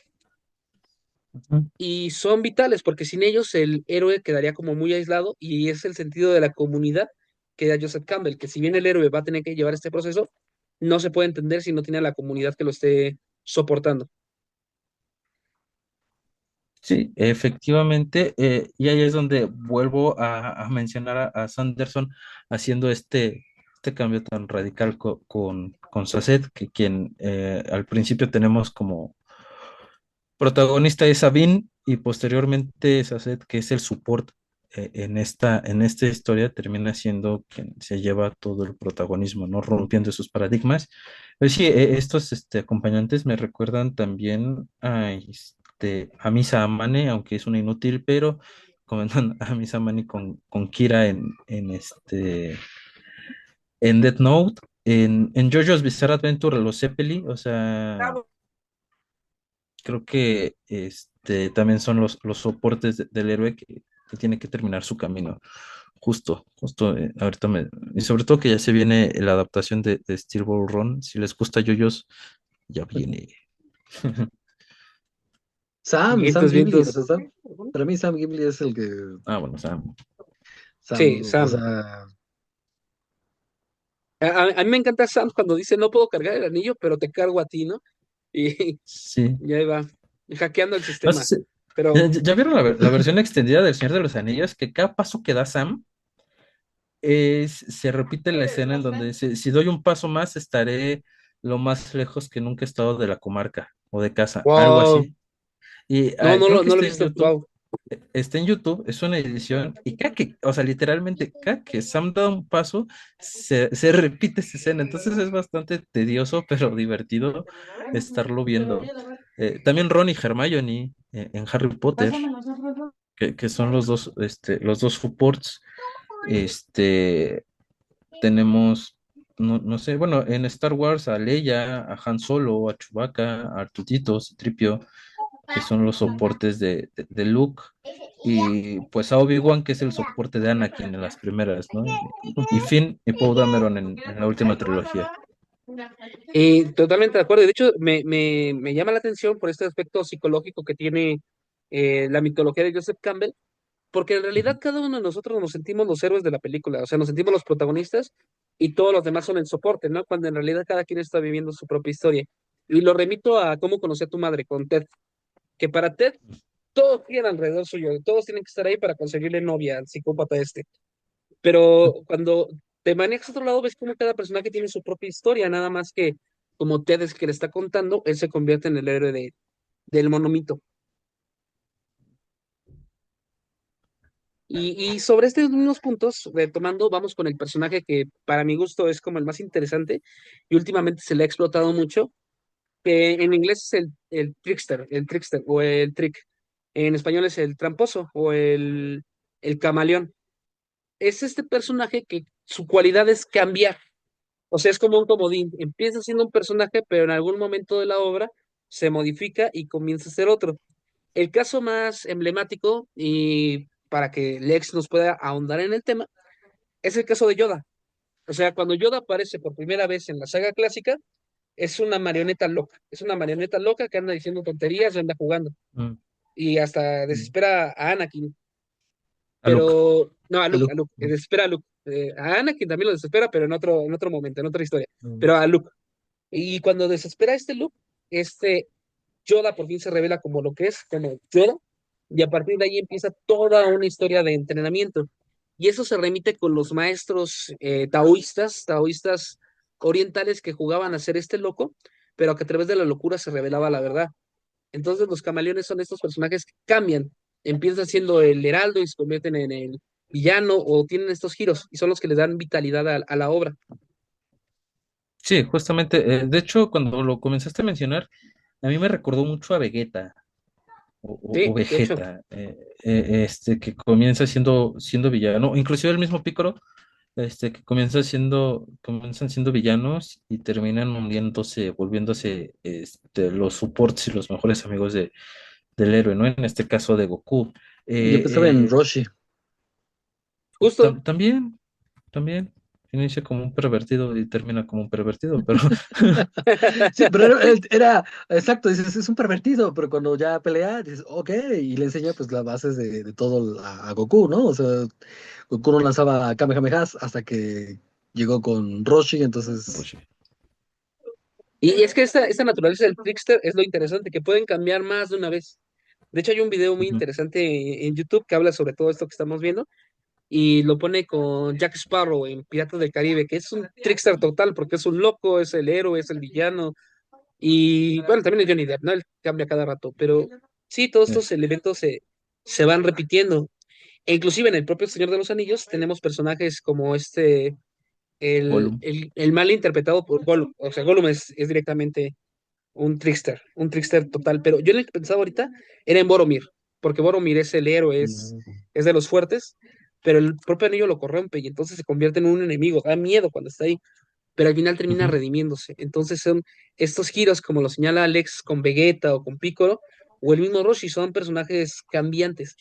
ujú. Y son vitales porque sin ellos el héroe quedaría como muy aislado y es el sentido de la comunidad que da Joseph Campbell, que si bien el héroe va a tener que llevar este proceso, no se puede entender si no tiene a la comunidad que lo esté soportando. Sí, efectivamente, y ahí es donde vuelvo a mencionar a Sanderson haciendo este cambio tan radical con Saced, que quien al principio tenemos como protagonista es Sabine y posteriormente Saced, que es el support en esta historia, termina siendo quien se lleva todo el protagonismo, ¿no? Rompiendo esos paradigmas. Pero sí, estos acompañantes me recuerdan también a Misa Amane, aunque es una inútil, pero comentan a Misa Amane con Kira en Death Note, en JoJo's Bizarre Adventure, los Zeppeli, o sea, creo que también son los soportes del héroe que tiene que terminar su camino. Justo, ahorita y sobre todo que ya se viene la adaptación de Steel Ball Run. Si les gusta JoJo's, ya viene. Sam Vientos, Gimli, o vientos. sea, para mí Sam Gimli es el que, Ah, bueno, o sea, Sí, O Sam. sea, A mí me encanta Sam cuando dice no puedo cargar el anillo, pero te cargo a ti, ¿no? Y, sí. y ahí va, hackeando el No sistema. sé Pero ¿ya vieron la versión extendida del Señor de los Anillos? Que cada paso que da Sam se repite la escena en donde dice, si doy un paso más, estaré lo más lejos que nunca he estado de la comarca o de casa, algo wow, así. Y no, creo que no lo he está en visto. YouTube. Wow. Está en YouTube, es una edición, y cada que, o sea, literalmente, cada que Sam da un paso, se repite esa escena. Entonces es bastante tedioso, pero divertido estarlo viendo. También Ron y Hermione en Harry Potter, que son los dos supports. Este, tenemos, no sé, bueno, en Star Wars a Leia, a Han Solo, a Chewbacca, a Artudito, Citripio, que son los soportes de Luke, y pues a Obi-Wan, que es el soporte de Anakin en las primeras, ¿no? Y Finn y Poe Dameron en la última trilogía. Totalmente de acuerdo. De hecho, me llama la atención por este aspecto psicológico que tiene la mitología de Joseph Campbell, porque en realidad cada uno de nosotros nos sentimos los héroes de la película, o sea, nos sentimos los protagonistas y todos los demás son el soporte, ¿no? Cuando en realidad cada quien está viviendo su propia historia. Y lo remito a cómo conocí a tu madre con Ted, que para Ted todos quieren alrededor suyo, todos tienen que estar ahí para conseguirle novia al psicópata este. Pero cuando te manejas a otro lado, ves como cada personaje tiene su propia historia, nada más que como Ted es que le está contando, él se convierte en el héroe del monomito. Y sobre estos mismos puntos, retomando, vamos con el personaje que para mi gusto es como el más interesante y últimamente se le ha explotado mucho, que en inglés es el trickster o el trick. En español es el tramposo o el camaleón. Es este personaje que su cualidad es cambiar. O sea, es como un comodín. Empieza siendo un personaje, pero en algún momento de la obra se modifica y comienza a ser otro. El caso más emblemático, y para que Lex nos pueda ahondar en el tema, es el caso de Yoda. O sea, cuando Yoda aparece por primera vez en la saga clásica, es una marioneta loca. Es una marioneta loca que anda diciendo tonterías y anda jugando. Mm, Y hasta mm. desespera a Anakin. A Luke. Pero, no, Luke. a Luke, desespera a Luke. A Anakin también lo desespera, pero en otro momento, en otra historia. Mm. Pero a Luke. Y cuando desespera a este Luke, este Yoda por fin se revela como lo que es, como Yoda, y a partir de ahí empieza toda una historia de entrenamiento. Y eso se remite con los maestros taoístas orientales que jugaban a ser este loco, pero que a través de la locura se revelaba la verdad. Entonces los camaleones son estos personajes que cambian, empiezan siendo el heraldo y se convierten en el villano o tienen estos giros y son los que le dan vitalidad a la obra. Sí, justamente, de hecho, cuando lo comenzaste a mencionar, a mí me recordó mucho a Vegeta o Sí, de hecho, Vegeta, que comienza siendo villano, inclusive el mismo Piccolo, que comienzan siendo villanos y terminan hundiéndose, volviéndose los supports y los mejores amigos del héroe, ¿no? En este caso de Goku. Yo pensaba en Eh, Roshi. justo. También, también, inicia como un pervertido y termina como un pervertido, pero Sí, pero exacto, dices, es un pervertido, pero cuando ya pelea, dices, ok, y le enseña pues las bases de todo a Goku, ¿no? O sea, Goku no lanzaba Kamehamehas hasta que llegó con Roshi, entonces, pues sí. Y es que esta naturaleza del trickster es lo interesante, que pueden cambiar más de una vez. De hecho, hay un video muy Ujú. interesante en YouTube que habla sobre todo esto que estamos viendo y lo pone con Jack Sparrow en Piratas del Caribe, que es un trickster total porque es un loco, es el héroe, es el villano y bueno, también es Johnny Depp, ¿no? Él cambia cada rato, pero sí, todos Eh, estos elementos se van repitiendo. E inclusive en el propio Señor de los Anillos tenemos personajes como Gollum. el mal interpretado por Gollum. O sea, Gollum es directamente un trickster total. Pero yo en el que pensaba ahorita era en Boromir, porque Boromir es el héroe, es de los fuertes, pero el propio anillo lo corrompe y entonces se convierte en un enemigo. Da miedo cuando está ahí, pero al final termina Ujú. redimiéndose. Entonces son estos giros, como lo señala Alex con Vegeta o con Piccolo, o el mismo Roshi, son personajes cambiantes.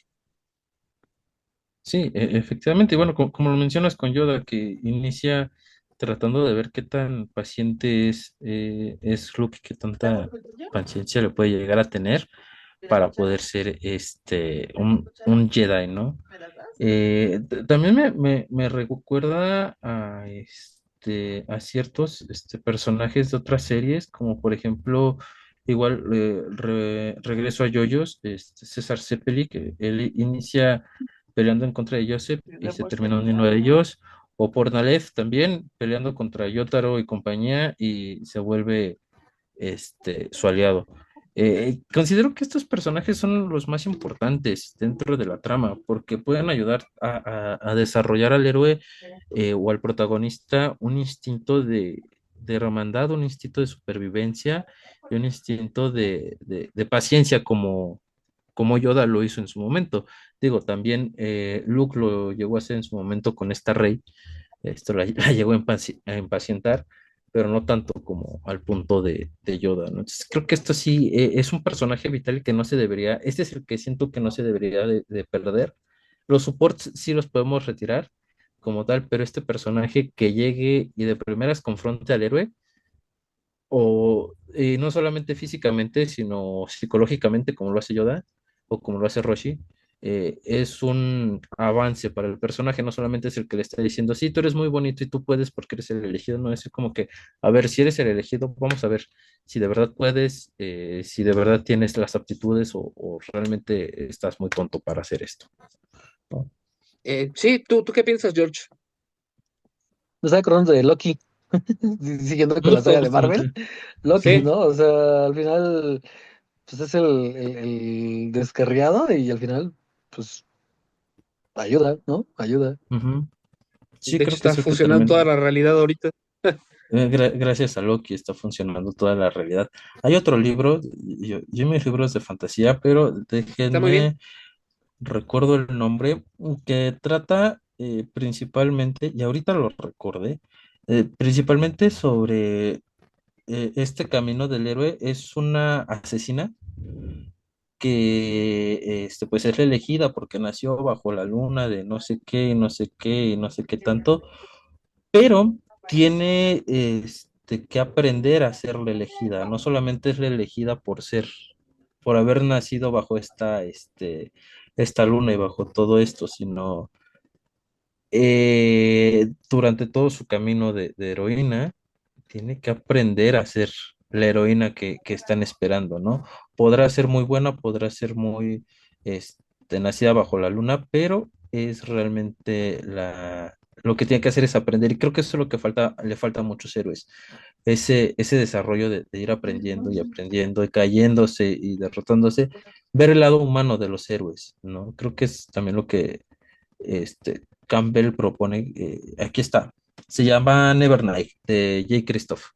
Sí, efectivamente, y bueno, como lo mencionas con Yoda, que inicia tratando de ver qué tan paciente es Luke, qué tanta paciencia le puede llegar a tener para poder ser un Jedi, ¿no? También me recuerda a ciertos personajes de otras series, como por ejemplo, igual regreso a Yoyos, César Zeppeli, que él inicia peleando en contra de Joseph y se termina uniendo a ellos, o por Nalev también peleando contra Yotaro y compañía y se vuelve su aliado. Considero que estos personajes son los más importantes dentro de la trama porque pueden ayudar a desarrollar al héroe o al protagonista un instinto de hermandad, un instinto de supervivencia y un instinto de paciencia como Yoda lo hizo en su momento. Digo, también Luke lo llegó a hacer en su momento con esta Rey, esto la llegó a impacientar, pero no tanto como al punto de Yoda, ¿no? Entonces, creo que esto sí es un personaje vital que no se debería, este es el que siento que no se debería de perder. Los supports sí los podemos retirar como tal, pero este personaje que llegue y de primeras confronte al héroe, o no solamente físicamente, sino psicológicamente, como lo hace Yoda o como lo hace Roshi, es un avance para el personaje. No solamente es el que le está diciendo, sí, tú eres muy bonito y tú puedes porque eres el elegido, no es como que, a ver, si eres el elegido, vamos a ver si de verdad puedes, si de verdad tienes las aptitudes o realmente estás muy tonto para hacer esto, ¿no? Sí, ¿tú qué piensas, George? me estaba acordando de Loki, siguiendo con la Justo, saga de Marvel. Justamente. Loki, sí. ¿no? O sea, al final, pues es el descarriado y al final, pues ayuda, ¿no? Ayuda. Ujú. Sí, De hecho, creo que está es el que funcionando toda termina. la realidad ahorita. Gracias a Loki está funcionando toda la realidad. Hay otro libro, yo mis libros de fantasía, pero Está muy bien. déjenme, recuerdo el nombre, que trata principalmente, y ahorita lo recordé, principalmente sobre este camino del héroe es una asesina que pues es la elegida porque nació bajo la luna de no sé qué, y no sé qué, y no sé qué tanto, pero tiene que aprender a ser la elegida. No solamente es la elegida por ser, por haber nacido bajo esta luna y bajo todo esto, sino durante todo su camino de heroína, tiene que aprender a ser la heroína que están esperando, ¿no? Podrá ser muy buena, podrá ser muy nacida bajo la luna, pero es realmente lo que tiene que hacer es aprender, y creo que eso es lo que falta, le falta a muchos héroes, ese desarrollo de ir aprendiendo y aprendiendo y cayéndose y derrotándose, ver el lado humano de los héroes, ¿no? Creo que es también lo que Campbell propone. Aquí está. Se llama Nevernight, de Jay Christoph.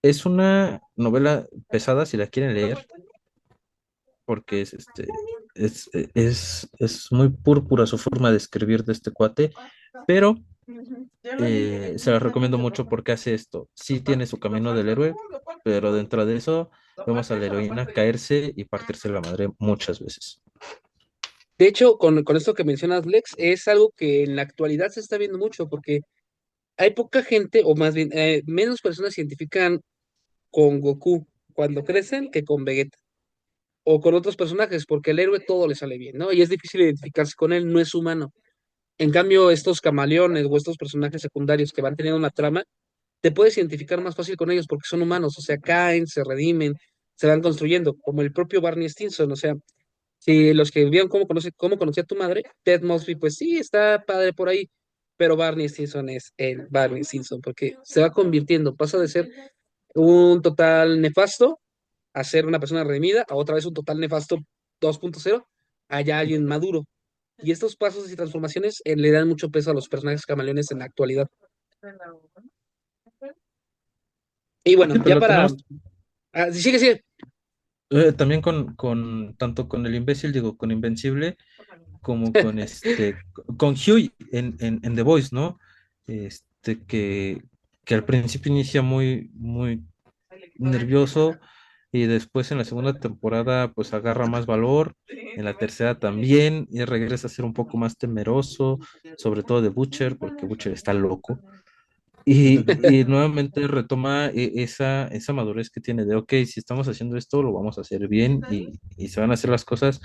Es una novela pesada si la quieren leer, porque es muy púrpura su forma de escribir de este cuate, pero se la recomiendo mucho porque hace esto. Sí tiene su camino del héroe, pero dentro de eso vemos a la heroína caerse y partirse la madre muchas veces. De hecho, con esto que mencionas, Lex, es algo que en la actualidad se está viendo mucho, porque hay poca gente, o más bien, menos personas se identifican con Goku cuando crecen que con Vegeta, o con otros personajes, porque el héroe todo le sale bien, ¿no? Y es difícil identificarse con él, no es humano. En cambio, estos camaleones o estos personajes secundarios que van teniendo una trama, te puedes identificar más fácil con ellos porque son humanos, o sea, caen, se redimen, se van construyendo, como el propio Barney Stinson, o sea, si los que vieron cómo conocía a tu madre, Ted Mosby, pues sí, está padre por ahí, pero Barney Stinson es el Barney Stinson, porque se va convirtiendo, pasa de ser un total nefasto a ser una persona redimida, a otra vez un total nefasto 2.0, a ya alguien maduro. Y estos pasos y transformaciones le dan mucho peso a los personajes camaleones en la actualidad. Y Sí, bueno, pero ya lo para... tenemos sigue, sigue. también tanto con el imbécil, digo, con Invencible, como con Huey en The Voice, ¿no? Este que al principio inicia muy nervioso y después en la segunda temporada pues agarra más valor, en la tercera también y regresa a ser un poco más temeroso, sobre todo de Butcher, porque Butcher está loco. Y nuevamente retoma esa madurez que tiene de, ok, si estamos haciendo esto, lo vamos a hacer bien y se van a hacer las cosas,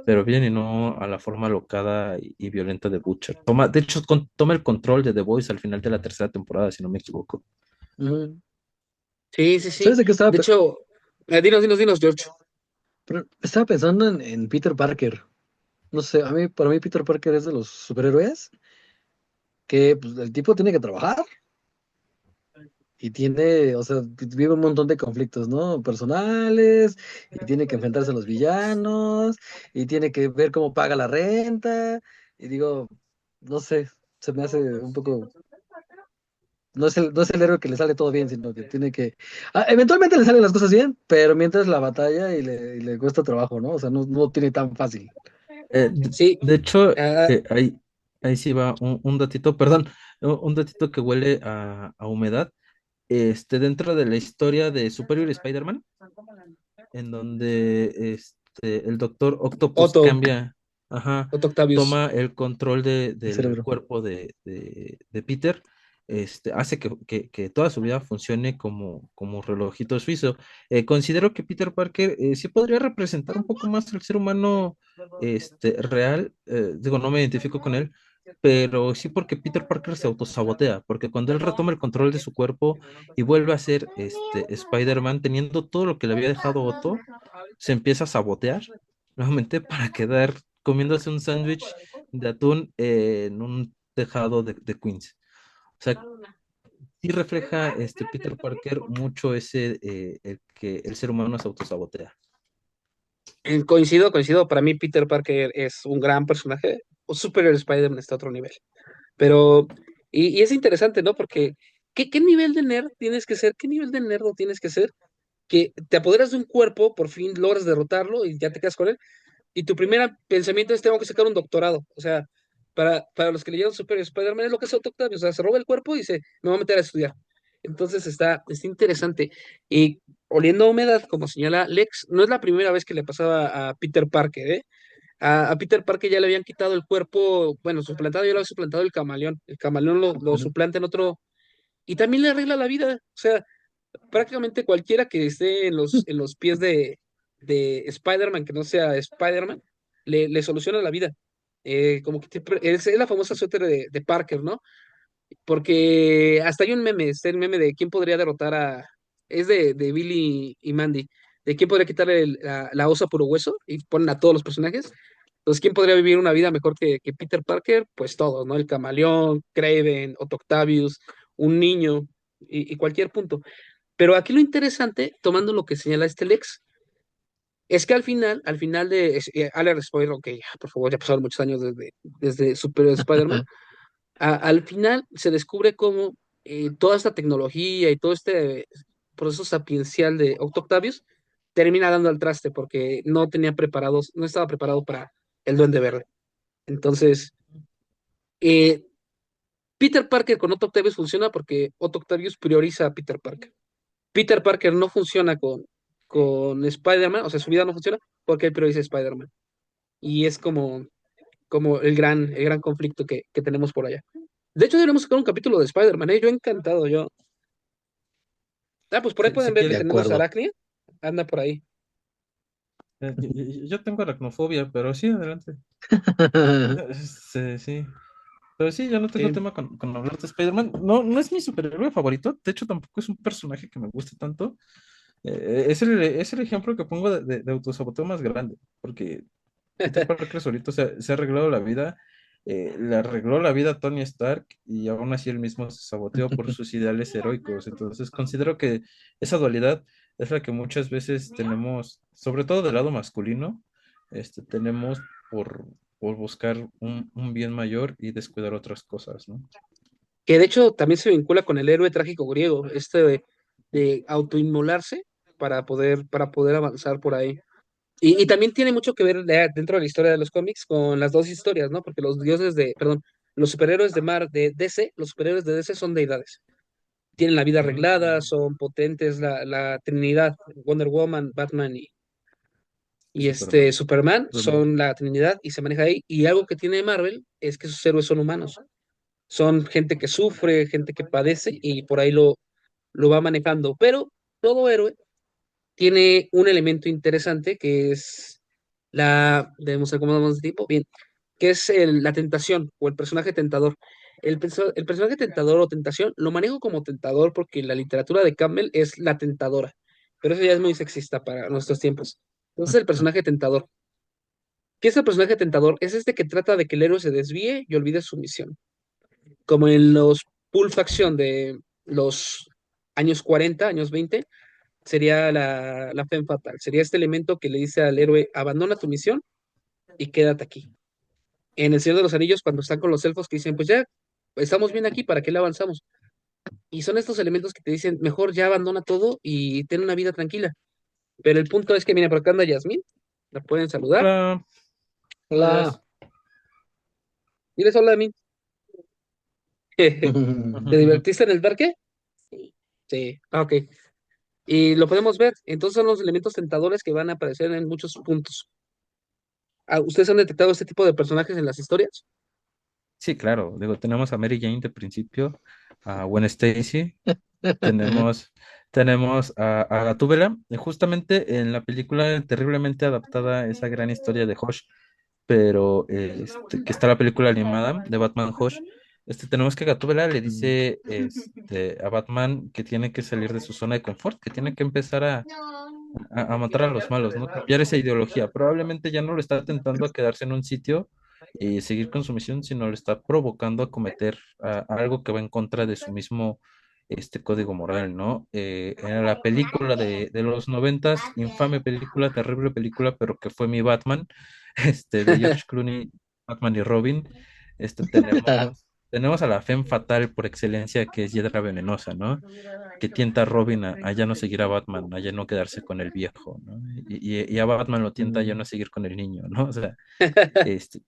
pero bien y no a la forma locada y violenta de Butcher. De hecho, toma el control de The Voice al final de la tercera temporada, si no me equivoco. Ujú. Sí, sí, sí. ¿Sabes de qué estaba? De hecho, dinos, George. Estaba pensando en Peter Parker. No sé, para mí Peter Parker es de los superhéroes que pues, el tipo tiene que trabajar y tiene, o sea, vive un montón de conflictos, ¿no? Personales, y tiene que enfrentarse a los villanos, y tiene que ver cómo paga la renta, y digo, no sé, se me hace un poco, no es el héroe que le sale todo bien, sino que tiene que, eventualmente le salen las cosas bien, pero mientras la batalla y le cuesta trabajo, ¿no? O sea, no tiene tan fácil. Sí. De hecho, ah, ahí sí va un datito, perdón, un datito que huele a humedad. Dentro de la historia de Superior Spider-Man, en donde el Doctor Octopus Otto, cambia, ajá, Otto Octavius. toma el control El del cerebro. cuerpo de Peter, hace que toda su vida funcione como relojito suizo. Considero que Peter Parker sí podría representar un poco más al ser humano real. Digo, no me identifico con él, pero sí porque Peter Parker se autosabotea, porque cuando él retoma el control de su cuerpo y vuelve a ser Spider-Man, teniendo todo lo que le había dejado Otto, se empieza a sabotear nuevamente para quedar comiéndose un sándwich de atún en un tejado de Queens. O sea, sí refleja Peter Parker mucho el que el ser humano se autosabotea. Coincido. Para mí, Peter Parker es un gran personaje. O Superior Spider-Man está a otro nivel. Pero, y es interesante, ¿no? Porque, ¿qué nivel de nerd tienes que ser? ¿Qué nivel de nerd tienes que ser? Que te apoderas de un cuerpo, por fin logras derrotarlo y ya te quedas con él. Y tu primer pensamiento es: tengo que sacar un doctorado. O sea, para los que leyeron Superior Spider-Man es lo que hace Otto Octavius. O sea, se roba el cuerpo y dice: me voy a meter a estudiar. Entonces está interesante. Y oliendo a humedad, como señala Lex, no es la primera vez que le pasaba a Peter Parker, ¿eh? A Peter Parker ya le habían quitado el cuerpo, bueno, suplantado, ya lo había suplantado el camaleón. El camaleón lo Ujú. suplanta en otro, y también le arregla la vida. O sea, prácticamente cualquiera que esté en los pies de Spider-Man, que no sea Spider-Man, le soluciona la vida. Como que es la famosa suéter de Parker, ¿no? Porque hasta hay un meme, es el meme de quién podría derrotar a. Es de Billy y Mandy, de quién podría quitarle la osa puro hueso, y ponen a todos los personajes. Entonces, ¿quién podría vivir una vida mejor que Peter Parker? Pues todos, ¿no? El Camaleón, Kraven, Otto Octavius, un niño, y cualquier punto. Pero aquí lo interesante, tomando lo que señala este Lex, es que al final alert spoiler, ok, ya, por favor, ya pasaron muchos años desde Superior Spider-Man. Al final se descubre cómo toda esta tecnología y todo este proceso sapiencial de Otto Octavius termina dando al traste porque no estaba preparado para el Duende Verde. Entonces, eh, Peter Parker con Otto Octavius funciona porque Otto Octavius prioriza a Peter Parker. Peter Parker no funciona con Spider-Man, o sea, su vida no funciona porque él prioriza a Spider-Man. Y es como el gran conflicto que tenemos por allá. De hecho, deberíamos sacar un capítulo de Spider-Man, ¿eh? Yo encantado, yo. Ah, pues por ahí Si pueden ver De quiere, Deteniendo acuerdo. Aracnia. Anda por ahí. yo tengo aracnofobia, pero sí, adelante. Sí, sí. Pero sí, yo no tengo Sí. tema con hablar de Spider-Man. No, no es mi superhéroe favorito. De hecho, tampoco es un personaje que me guste tanto. Es el ejemplo que pongo de autosaboteo más grande. Porque Peter Parker solito se ha arreglado la vida. Le arregló la vida a Tony Stark y aún así él mismo se saboteó por sus ideales heroicos. Entonces, considero que esa dualidad es la que muchas veces tenemos, sobre todo del lado masculino, tenemos por, por buscar un bien mayor y descuidar otras cosas, ¿no? Que de hecho también se vincula con el héroe trágico griego, este de autoinmolarse para poder avanzar por ahí. Y también tiene mucho que ver dentro de la historia de los cómics con las dos historias, ¿no? Porque los superhéroes de DC, los superhéroes de DC son deidades. Tienen la vida Ujú. arreglada, son potentes, la Trinidad, Wonder Woman, Batman Y y Superman. Superman Superman. son la Trinidad y se maneja ahí. Y algo que tiene Marvel es que sus héroes son humanos. Son gente que sufre, gente que padece y por ahí lo va manejando. Pero todo héroe tiene un elemento interesante que es debemos ver cómo damos de tipo, bien, que es la tentación o el personaje tentador. El personaje tentador o tentación lo manejo como tentador porque la literatura de Campbell es la tentadora, pero eso ya es muy sexista para nuestros tiempos. Entonces, el personaje tentador. ¿Qué es el personaje tentador? Es este que trata de que el héroe se desvíe y olvide su misión. Como en los Pulp Action de los años 40, años 20, sería la femme fatal. Sería este elemento que le dice al héroe, abandona tu misión y quédate aquí. En El Señor de los Anillos, cuando están con los elfos que dicen, pues ya, estamos bien aquí, ¿para qué le avanzamos? Y son estos elementos que te dicen, mejor ya abandona todo y ten una vida tranquila. Pero el punto es que, mira, por acá anda Yasmín, la pueden saludar. Hola, hola, Hola. Jazz. Diles hola, Yasmín. ¿Te divertiste en el parque? Sí, ah, ok. Y lo podemos ver. Entonces son los elementos tentadores que van a aparecer en muchos puntos. Ah, ¿ustedes han detectado este tipo de personajes en las historias? Sí, claro. Digo, tenemos a Mary Jane de principio, a Gwen Stacy, tenemos a Gatúbela, y justamente en la película terriblemente adaptada esa gran historia de Hush, pero que está la película animada de Batman Hush. Tenemos que Gatúbela le dice a Batman que tiene que salir de su zona de confort, que tiene que empezar a matar a los malos, ¿no? Cambiar esa ideología. Probablemente ya no lo está tentando a quedarse en un sitio y seguir con su misión, sino lo está provocando a cometer algo que va en contra de su mismo código moral, ¿no? En la película de los noventas, infame película, terrible película, pero que fue mi Batman, de George Clooney, Batman y Robin, tenemos a la femme fatal por excelencia, que es Hiedra Venenosa, ¿no? Que tienta a Robin a ya no seguir a Batman, a ya no quedarse con el viejo, ¿no? Y a Batman lo tienta a ya no seguir con el niño, ¿no? O sea, este,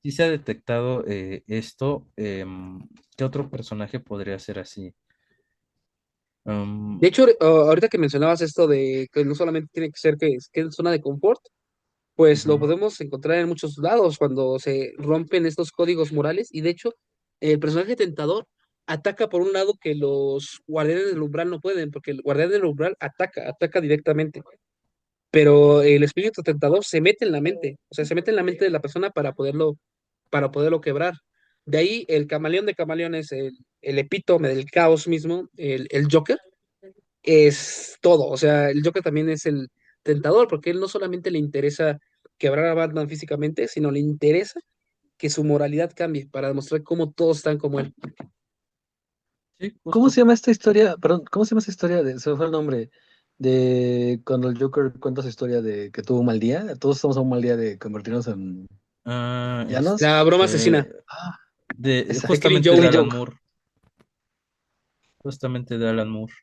sí se ha detectado esto. ¿Qué otro personaje podría ser así? De hecho, ahorita que mencionabas esto de que no solamente tiene que ser que es zona de confort, pues lo Ujú. podemos encontrar en muchos lados cuando se rompen estos códigos morales. Y de hecho, el personaje tentador ataca por un lado que los guardianes del umbral no pueden, porque el guardián del umbral ataca directamente. Pero el espíritu tentador se mete en la mente, o sea, se mete en la mente de la persona para poderlo quebrar. De ahí el camaleón de camaleones, el epítome del caos mismo, el Joker, es todo. O sea, el Joker también es el tentador, porque él no solamente le interesa quebrar a Batman físicamente, sino le interesa que su moralidad cambie para demostrar cómo todos están como él. Sí, ¿Cómo justo. se llama esta historia? Perdón, ¿cómo se llama esa historia de, se me fue el nombre, de cuando el Joker cuenta su historia de que tuvo un mal día? Todos estamos a un mal día de convertirnos en Ah, llanos. La broma asesina, Ah, esa, de Killing justamente Joke. de Killing Alan Joke. Moore. Justamente de Alan Moore.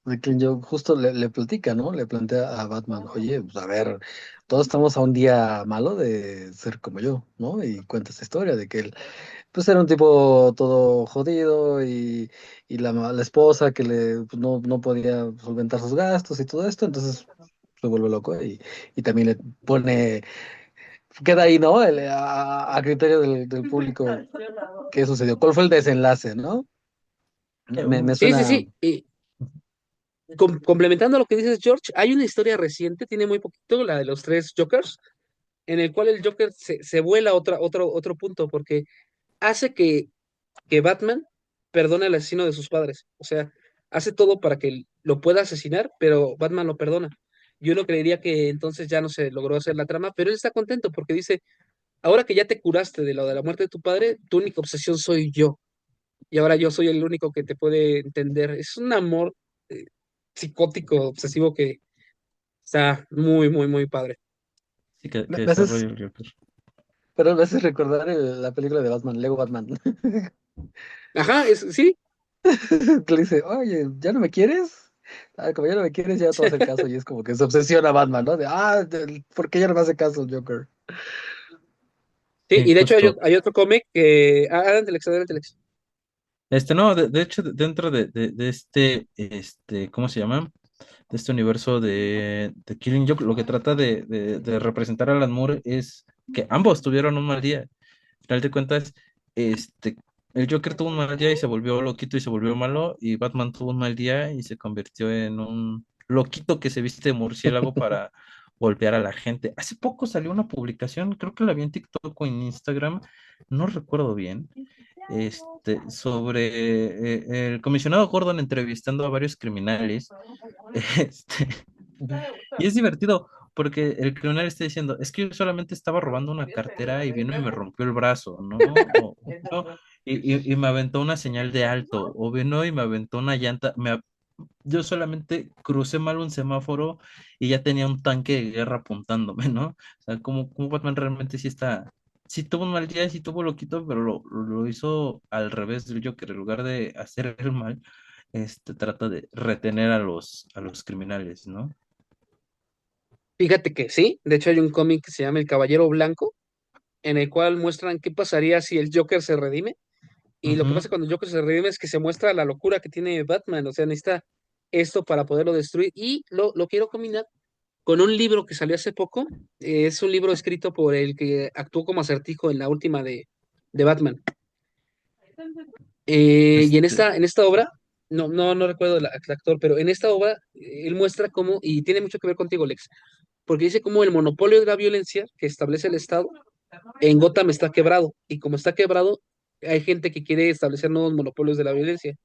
De Killing Joke justo le platica, ¿no? Le plantea a Batman, oye, pues a ver, todos estamos a un día malo de ser como yo, ¿no? Y cuenta esta historia de que él pues era un tipo todo jodido y la esposa que pues, no podía solventar sus gastos y todo esto, entonces se vuelve loco y también le pone, queda ahí, ¿no? A criterio del público qué sucedió, cuál fue el desenlace, ¿no? Me Sí, sí, suena, sí. Y complementando lo que dices, George, hay una historia reciente, tiene muy poquito, la de los tres Jokers, en el cual el Joker se vuela otro punto, porque hace que Batman perdone al asesino de sus padres. O sea, hace todo para que lo pueda asesinar, pero Batman lo perdona. Yo no creería que entonces ya no se logró hacer la trama, pero él está contento porque dice, ahora que ya te curaste de lo de la muerte de tu padre, tu única obsesión soy yo. Y ahora yo soy el único que te puede entender. Es un amor eh, psicótico, obsesivo que está muy, muy, muy padre. Sí, que me haces, desarrolla el Joker. pero me haces recordar la película de Batman, Lego Batman, Ajá, sí, que le dice, oye, ¿ya no me quieres? Ah, como ya no me quieres, ya no te voy a hacer caso. Y es como que se obsesiona Batman, ¿no? ¿Por qué ya no me hace caso el Joker? sí, Sí, y de hecho justo. hay otro cómic que... adelante, Alex, adelante, Alex. No, de hecho, dentro de ¿cómo se llama? De este universo de Killing Joke, lo que trata de representar a Alan Moore es que ambos tuvieron un mal día. Al final de cuentas, este, el Joker tuvo un mal día y se volvió loquito y se volvió malo, y Batman tuvo un mal día y se convirtió en un loquito que se viste de murciélago para golpear a la gente. Hace poco salió una publicación, creo que la vi en TikTok o en Instagram, no recuerdo bien, sobre el comisionado Gordon entrevistando a varios criminales. Este, y es divertido porque el criminal está diciendo, es que yo solamente estaba robando una cartera y vino y me rompió el brazo, ¿no? No, y me aventó una señal de alto, o vino y me aventó una llanta. Yo solamente crucé mal un semáforo y ya tenía un tanque de guerra apuntándome, ¿no? O sea, como Batman realmente sí tuvo un mal día, sí tuvo loquito, pero lo hizo al revés del Joker. En lugar de hacer el mal, trata de retener a los criminales, ¿no? Fíjate que sí, de hecho hay un cómic que se llama El Caballero Blanco, en el cual muestran qué pasaría si el Joker se redime. Y lo que Ujú. pasa cuando el Joker se redime es que se muestra la locura que tiene Batman, o sea, necesita esto para poderlo destruir. Y lo quiero combinar con un libro que salió hace poco, es un libro escrito por el que actuó como Acertijo en la última de Batman. Y Este, en esta obra, no recuerdo el actor, pero en esta obra él muestra cómo, y tiene mucho que ver contigo, Lex, porque dice cómo el monopolio de la violencia que establece el Estado en Gotham está quebrado, y como está quebrado, hay gente que quiere establecer nuevos monopolios de la violencia.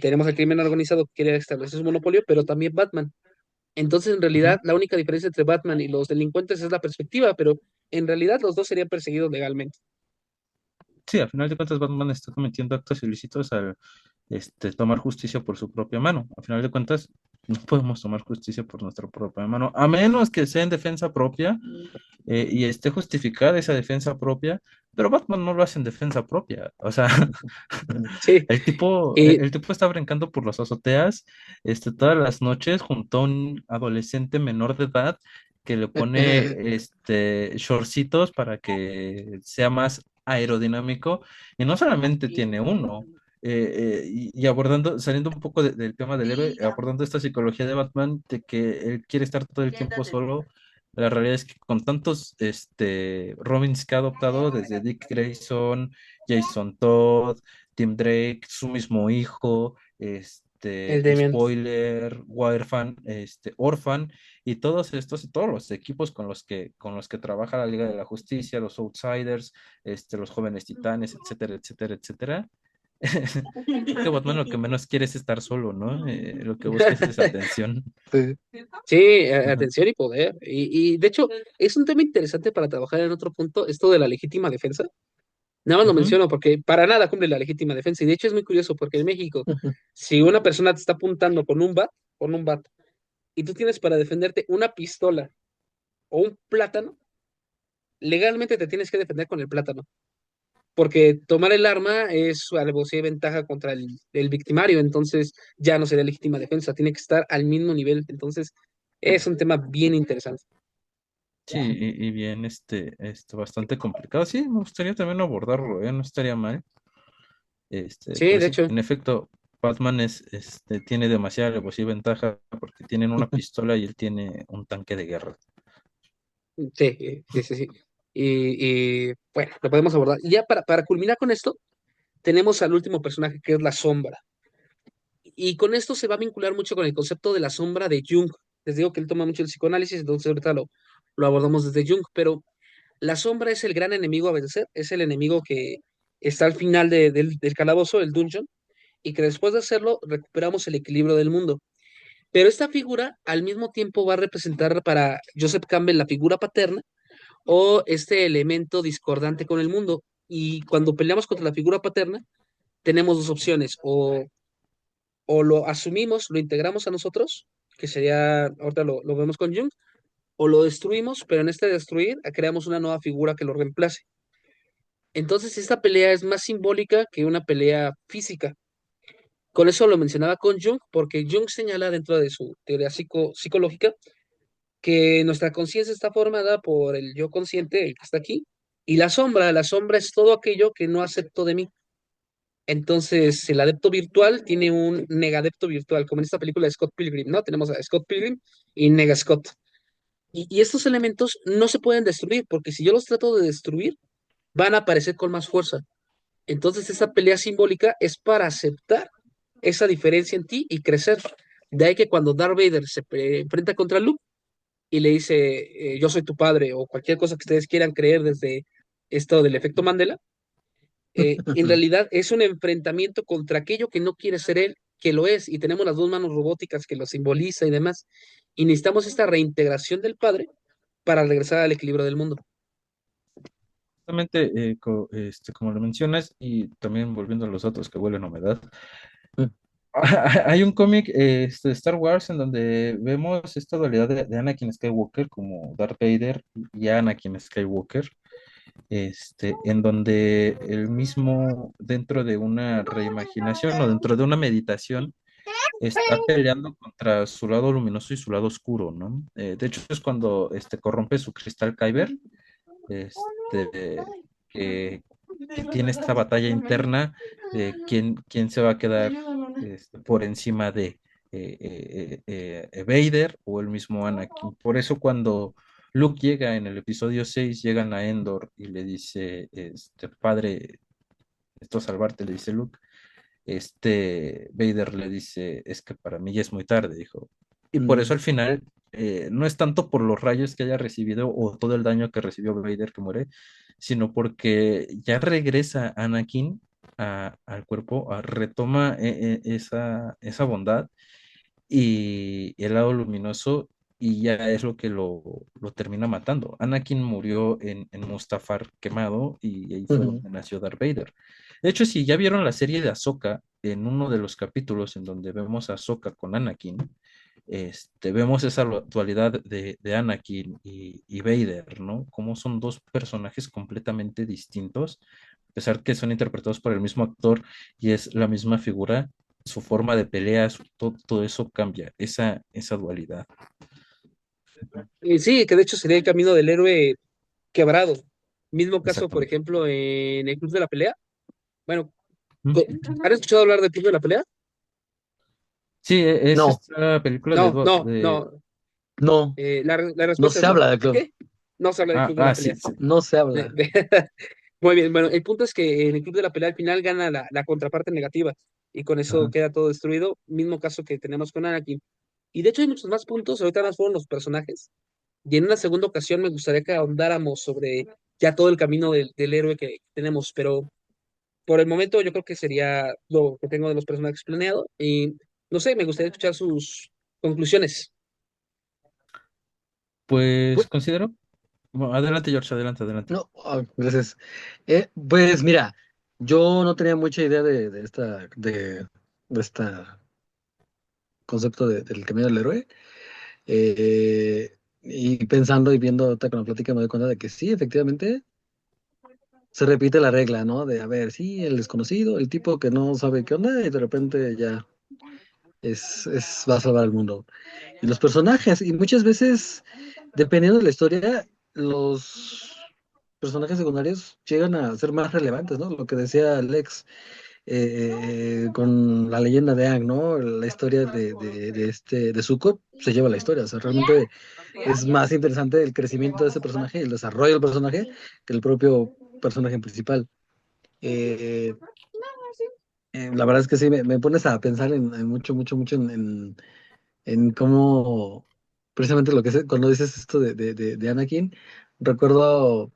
Tenemos el crimen organizado que quiere establecer su monopolio, pero también Batman. Entonces, en realidad, ujú. la única diferencia entre Batman y los delincuentes es la perspectiva, pero en realidad los dos serían perseguidos legalmente. Sí, al final de cuentas Batman está cometiendo actos ilícitos al tomar justicia por su propia mano. Al final de cuentas, no podemos tomar justicia por nuestra propia mano, a menos que sea en defensa propia, y esté justificada esa defensa propia, pero Batman no lo hace en defensa propia. O sea, Sí, el tipo, el, y el tipo está brincando por las azoteas, todas las noches junto a un adolescente menor de edad que le pone shortcitos para que sea más aerodinámico, y no solamente tiene uno. y abordando, saliendo un poco del tema del héroe, abordando esta psicología de Batman, de que él quiere estar todo el tiempo solo. La realidad es que con tantos Robins que ha adoptado, desde Dick Grayson, Jason Todd, Tim Drake, su mismo hijo, El Demian. Spoiler, Wirefan, Orphan, y todos estos, todos los equipos con los que trabaja la Liga de la Justicia, los Outsiders, los Jóvenes Titanes, etcétera, etcétera, etcétera. Creo que Batman lo que menos quiere es estar solo, ¿no? Lo que busca es esa atención. Sí. Sí, Ajá. atención y poder. Y de hecho, es un tema interesante para trabajar en otro punto, esto de la legítima defensa. Nada más lo Ujú. menciono porque para nada cumple la legítima defensa. Y de hecho es muy curioso porque en México, si una persona te está apuntando con un bat, y tú tienes para defenderte una pistola o un plátano, legalmente te tienes que defender con el plátano. Porque tomar el arma es algo, si hay ventaja contra el victimario, entonces ya no sería legítima defensa, tiene que estar al mismo nivel. Entonces, es un tema bien interesante. Sí, y bien, bastante complicado. Sí, me gustaría también abordarlo, ¿eh? No estaría mal. Sí, Pero de sí, hecho, en efecto, Batman tiene demasiada alevosía y ventaja porque tienen una pistola y él tiene un tanque de guerra. sí, sí, sí, sí. Bueno, lo podemos abordar. Y ya para culminar con esto, tenemos al último personaje que es la sombra. Y con esto se va a vincular mucho con el concepto de la sombra de Jung. Les digo que él toma mucho el psicoanálisis, entonces ahorita lo abordamos desde Jung, pero la sombra es el gran enemigo a vencer, es el enemigo que está al final del calabozo, el dungeon, y que después de hacerlo recuperamos el equilibrio del mundo. Pero esta figura al mismo tiempo va a representar para Joseph Campbell la figura paterna o este elemento discordante con el mundo. Y cuando peleamos contra la figura paterna, tenemos dos opciones, o lo asumimos, lo integramos a nosotros, que sería, ahorita lo vemos con Jung, o lo destruimos, pero en este destruir creamos una nueva figura que lo reemplace. Entonces, esta pelea es más simbólica que una pelea física. Con eso lo mencionaba con Jung, porque Jung señala dentro de su teoría psicológica que nuestra conciencia está formada por el yo consciente, el que está aquí, y la sombra es todo aquello que no acepto de mí. Entonces, el adepto virtual tiene un negadepto virtual, como en esta película de Scott Pilgrim, ¿no? Tenemos a Scott Pilgrim y Nega Scott. Y estos elementos no se pueden destruir, porque si yo los trato de destruir, van a aparecer con más fuerza. Entonces, esta pelea simbólica es para aceptar esa diferencia en ti y crecer. De ahí que cuando Darth Vader enfrenta contra Luke y le dice, yo soy tu padre, o cualquier cosa que ustedes quieran creer desde esto del efecto Mandela, en realidad es un enfrentamiento contra aquello que no quiere ser él, que lo es, y tenemos las dos manos robóticas que lo simboliza y demás. Y necesitamos esta reintegración del padre para regresar al equilibrio del mundo. Justamente, como lo mencionas, y también volviendo a los otros que huelen a humedad, hay un cómic de Star Wars en donde vemos esta dualidad de Anakin Skywalker como Darth Vader y Anakin Skywalker, en donde el mismo dentro de una reimaginación o dentro de una meditación está peleando contra su lado luminoso y su lado oscuro, ¿no? De hecho es cuando corrompe su cristal Kyber, este, que, que tiene esta batalla interna de quién se va a quedar por encima de Vader o el mismo Anakin. Por eso cuando Luke llega en el episodio 6 llegan a Endor y le dice, padre, esto salvarte, le dice Luke. Vader le dice, es que para mí ya es muy tarde, dijo. Y por eso al final no es tanto por los rayos que haya recibido o todo el daño que recibió Vader que muere, sino porque ya regresa Anakin al cuerpo, retoma esa bondad y el lado luminoso y ya es lo que lo termina matando. Anakin murió en Mustafar quemado y ahí fue donde nació Darth Vader. De hecho, si ya vieron la serie de Ahsoka, en uno de los capítulos en donde vemos a Ahsoka con Anakin, vemos esa dualidad de Anakin y Vader, ¿no? Como son dos personajes completamente distintos, a pesar que son interpretados por el mismo actor y es la misma figura, su forma de pelea, todo eso cambia, esa dualidad. Y sí, que de hecho sería el camino del héroe quebrado. Mismo caso, por Exactamente. ejemplo, en el Club de la Pelea. Bueno, ¿Mm? ¿Han escuchado hablar del Club de la Pelea? Sí, es No, esta película No, no, de... no. no, La no respuesta es se no. habla del club, ¿Qué? No se habla del Club de la Sí, Pelea. sí. no se De- habla. de- Muy bien, bueno, el punto es que en el Club de la Pelea al final gana la contraparte negativa y con eso Ajá. queda todo destruido. Mismo caso que tenemos con Anakin. Y de hecho hay muchos más puntos, ahorita más fueron los personajes. Y en una segunda ocasión me gustaría que ahondáramos sobre ya todo el camino del héroe que tenemos, pero por el momento yo creo que sería lo que tengo de los personajes planeado. Y no sé, me gustaría escuchar sus conclusiones. Pues Pu- considero... Bueno, adelante, George, adelante, adelante. No, gracias. Pues mira, yo no tenía mucha idea de esta concepto del camino del héroe. Y pensando y viendo ahorita con la plática me doy cuenta de que sí, efectivamente, se repite la regla, ¿no? De, a ver, sí, el desconocido, el tipo que no sabe qué onda y de repente ya va a salvar el mundo. Y los personajes, y muchas veces, dependiendo de la historia, los personajes secundarios llegan a ser más relevantes, ¿no? Lo que decía Alex con la leyenda de Aang, ¿no? La historia de Zuko se lleva la historia, o sea, realmente es más interesante el crecimiento de ese personaje y el desarrollo del personaje que el propio personaje principal. Eh, la verdad es que sí, me pones a pensar en mucho, mucho, mucho en cómo, precisamente lo que es, cuando dices esto de Anakin, recuerdo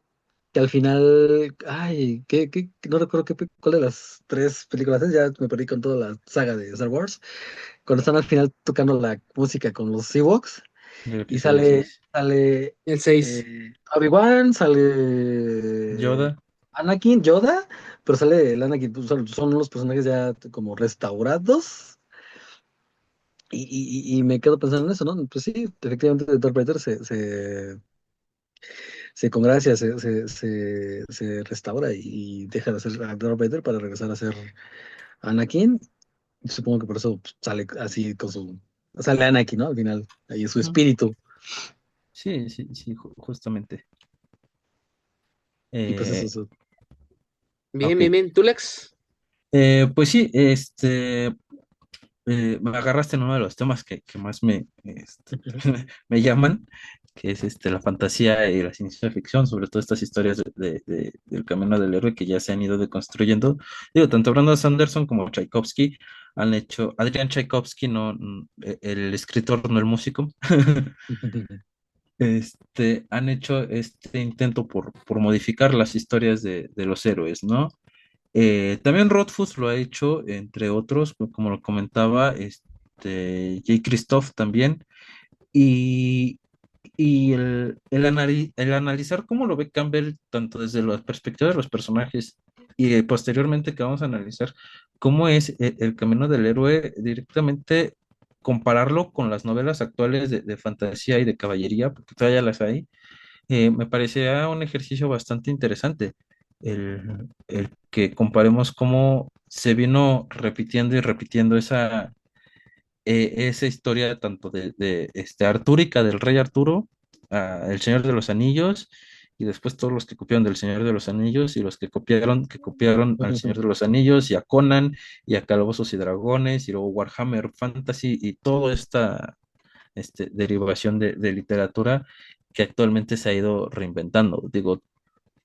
que al final, ay, no recuerdo cuál de las tres películas es, ya me perdí con toda la saga de Star Wars, cuando están al final tocando la música con los Ewoks Del y episodio 6. sale El 6. Obi-Wan, sale Yoda. Anakin, Yoda, pero sale el Anakin, pues, son los personajes ya como restaurados. Y me quedo pensando en eso, ¿no? Pues sí, efectivamente Darth Vader se congracia, se restaura y deja de ser Darth Vader para regresar a ser Anakin. Y supongo que por eso pues, sale así con su... Sale Anakin, ¿no? Al final, ahí su Ujú. espíritu. Sí, sí, sí, justamente. Y pues eso, Eh, eso. Bien, ok. bien, bien. ¿Tú, Lex? Pues sí, me agarraste en uno de los temas que más me llaman, que es la fantasía y la ciencia ficción, sobre todo estas historias del camino del héroe que ya se han ido deconstruyendo. Digo, tanto Brandon Sanderson como Tchaikovsky han hecho, Adrián Tchaikovsky, no, el escritor, no el músico, han hecho este intento por modificar las historias de los héroes, ¿no? También Rothfuss lo ha hecho, entre otros, como lo comentaba, J. Christoph también, y, y el analizar cómo lo ve Campbell, tanto desde la perspectiva de los personajes, y posteriormente que vamos a analizar cómo es el camino del héroe directamente, compararlo con las novelas actuales de fantasía y de caballería, porque todavía las hay, me parecía un ejercicio bastante interesante el que comparemos cómo se vino repitiendo y repitiendo esa historia tanto de Artúrica, del rey Arturo, a El Señor de los Anillos, y después todos los que copiaron del Señor de los Anillos y los que copiaron al Señor de los Anillos y a Conan y a Calabozos y Dragones y luego Warhammer Fantasy y toda esta derivación de literatura que actualmente se ha ido reinventando. Digo,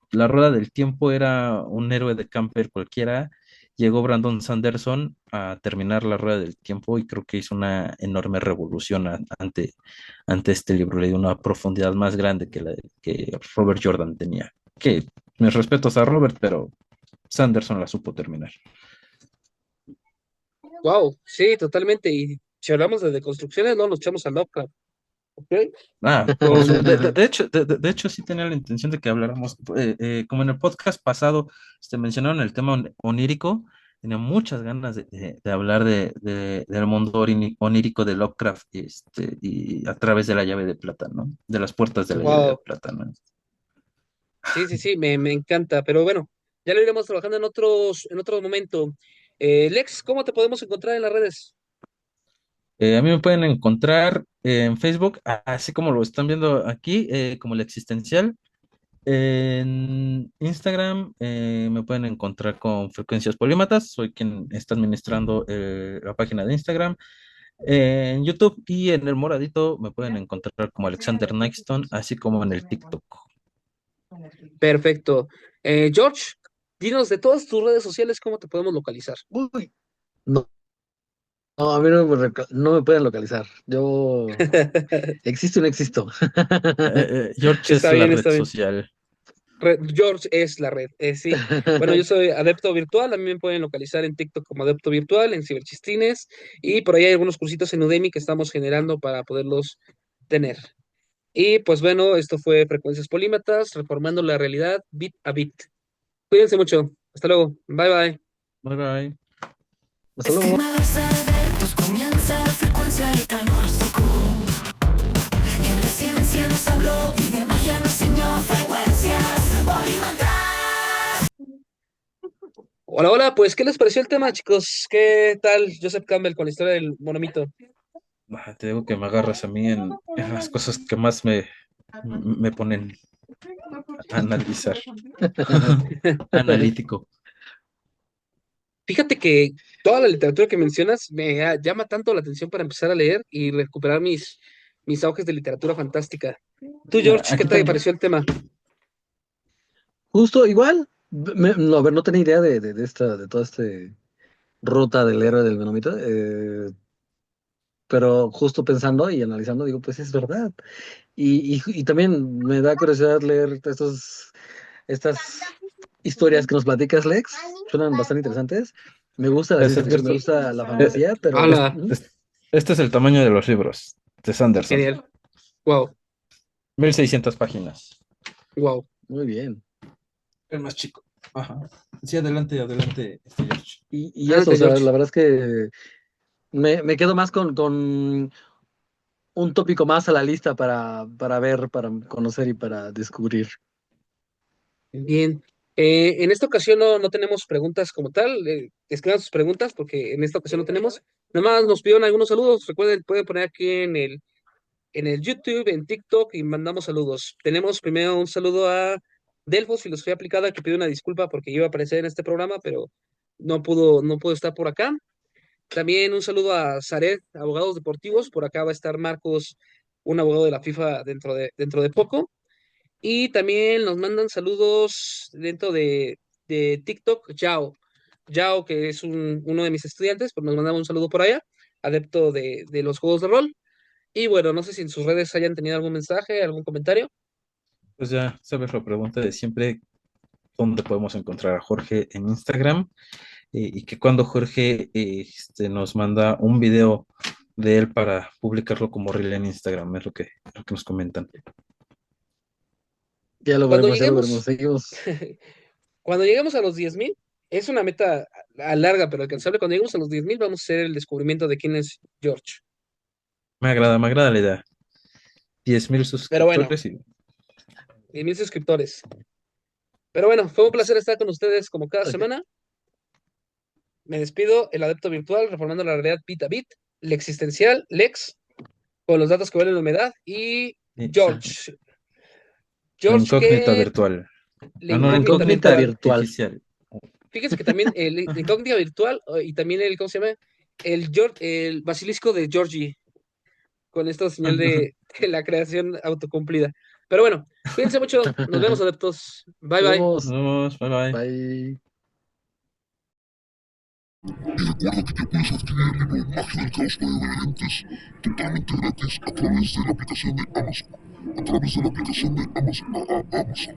la Rueda del Tiempo era un héroe de camper cualquiera. Llegó Brandon Sanderson a terminar la Rueda del Tiempo y creo que hizo una enorme revolución ante este libro. Le dio una profundidad más grande que Robert Jordan tenía. Que mis respetos a Robert, pero Sanderson la supo terminar. Wow, sí, totalmente. Y si hablamos de deconstrucciones, no nos echamos a Lovecraft. ¿Ok? De hecho, sí tenía la intención de que habláramos, como en el podcast pasado, mencionaron el tema onírico, tenía muchas ganas de hablar del mundo onírico de Lovecraft, y a través de la llave de plata, ¿no? De las puertas de la llave de Wow. plata, ¿no? Sí, sí, sí, me encanta. Pero bueno, ya lo iremos trabajando en otro momento. Lex, ¿cómo te podemos encontrar en las redes? A mí me pueden encontrar en Facebook, así como lo están viendo aquí, como el existencial. En Instagram me pueden encontrar con Frecuencias Polímatas, soy quien está administrando la página de Instagram. En YouTube y en el moradito me pueden encontrar como Alexander Nixon, así como en el TikTok. Perfecto. George, dinos de todas tus redes sociales, ¿cómo te podemos localizar? Uy, no, no, a mí no me pueden localizar. Yo existo y no existo. George es Está la bien, red está bien. social. George es la red, sí. Bueno, yo soy Adepto Virtual, a mí me pueden localizar en TikTok como Adepto Virtual, en Ciberchistines, y por ahí hay algunos cursitos en Udemy que estamos generando para poderlos tener. Y pues bueno, esto fue Frecuencias Polímatas, reformando la realidad bit a bit. Cuídense mucho. Hasta luego. Bye bye. Bye bye. Hasta luego. Estimados adeptos, comienza frecuencia y tenor Sukum. En la ciencia nos habló y de magia nos enseñó frecuencias polímatas. Hola, hola, pues, ¿qué les pareció el tema, chicos? ¿Qué tal Joseph Campbell con la historia del monomito? Te digo que me agarras a mí en las cosas que más me ponen a analizar. Analítico. Fíjate que toda la literatura que mencionas me llama tanto la atención para empezar a leer y recuperar mis auges de literatura fantástica. Tú, George, ¿qué Aquí te también. pareció el tema? Justo igual. No, a ver, no tenía idea de toda esta ruta del héroe del Venomito. Pero justo pensando y analizando, digo, pues es verdad. Y también me da curiosidad leer estas historias que nos platicas, Lex. Suenan bastante interesantes. Me gusta la Es ciencia el- ficción, me gusta la eh, fantasía, pero Hola, este es el tamaño de los libros de Sanderson. genial. Wow, 1600 páginas. wow. muy bien. El más chico. Ajá. Sí, adelante, adelante, George. Y eso, Adelante, o sea, George. la verdad es que me quedo más con un tópico más a la lista para ver, para conocer y para descubrir. Bien. En esta ocasión no tenemos preguntas como tal. Escriban sus preguntas porque en esta ocasión no tenemos. Nada más nos pidieron algunos saludos. Recuerden, pueden poner aquí en el YouTube, en TikTok y mandamos saludos. Tenemos primero un saludo a Delfos Filosofía Aplicada que pide una disculpa porque iba a aparecer en este programa, pero no pudo estar por acá. También un saludo a Zaret, Abogados Deportivos. Por acá va a estar Marcos, un abogado de la FIFA dentro de poco. Y también nos mandan saludos dentro de TikTok, Yao. Yao, que es uno de mis estudiantes, pues nos mandaba un saludo por allá, adepto de los juegos de rol. Y bueno, no sé si en sus redes hayan tenido algún mensaje, algún comentario. Pues ya sabes la pregunta de siempre, ¿dónde podemos encontrar a Jorge en Instagram? Y que cuando Jorge nos manda un video de él para publicarlo como reel en Instagram, es lo que nos comentan. Cuando Ya lo veremos. lleguemos, Seguimos. cuando lleguemos a los 10,000, es una meta a larga pero alcanzable. Cuando lleguemos a los 10,000, vamos a hacer el descubrimiento de quién es George. Me agrada la idea. 10,000 Pero bueno, suscriptores y 10,000 suscriptores. Pero bueno, fue un placer estar con ustedes como cada Ok. semana. Me despido, el adepto virtual, reformando la realidad bit a bit, el existencial, Lex, con los datos que valen la humedad, y George. la George, incógnita que virtual. la No, la incógnita Incógnita virtual. virtual. artificial. Fíjese que también el incógnita virtual y también ¿cómo se llama? El basilisco de Georgie, con esta señal de la creación autocumplida. Pero bueno, cuídense mucho, nos vemos adeptos. Bye Nos bye. vemos. Nos vemos, bye bye. Bye. Y recuerda que ya puedes adquirir el libro Magia del Caos para Irreverentes totalmente gratis a través de la aplicación de Amazon.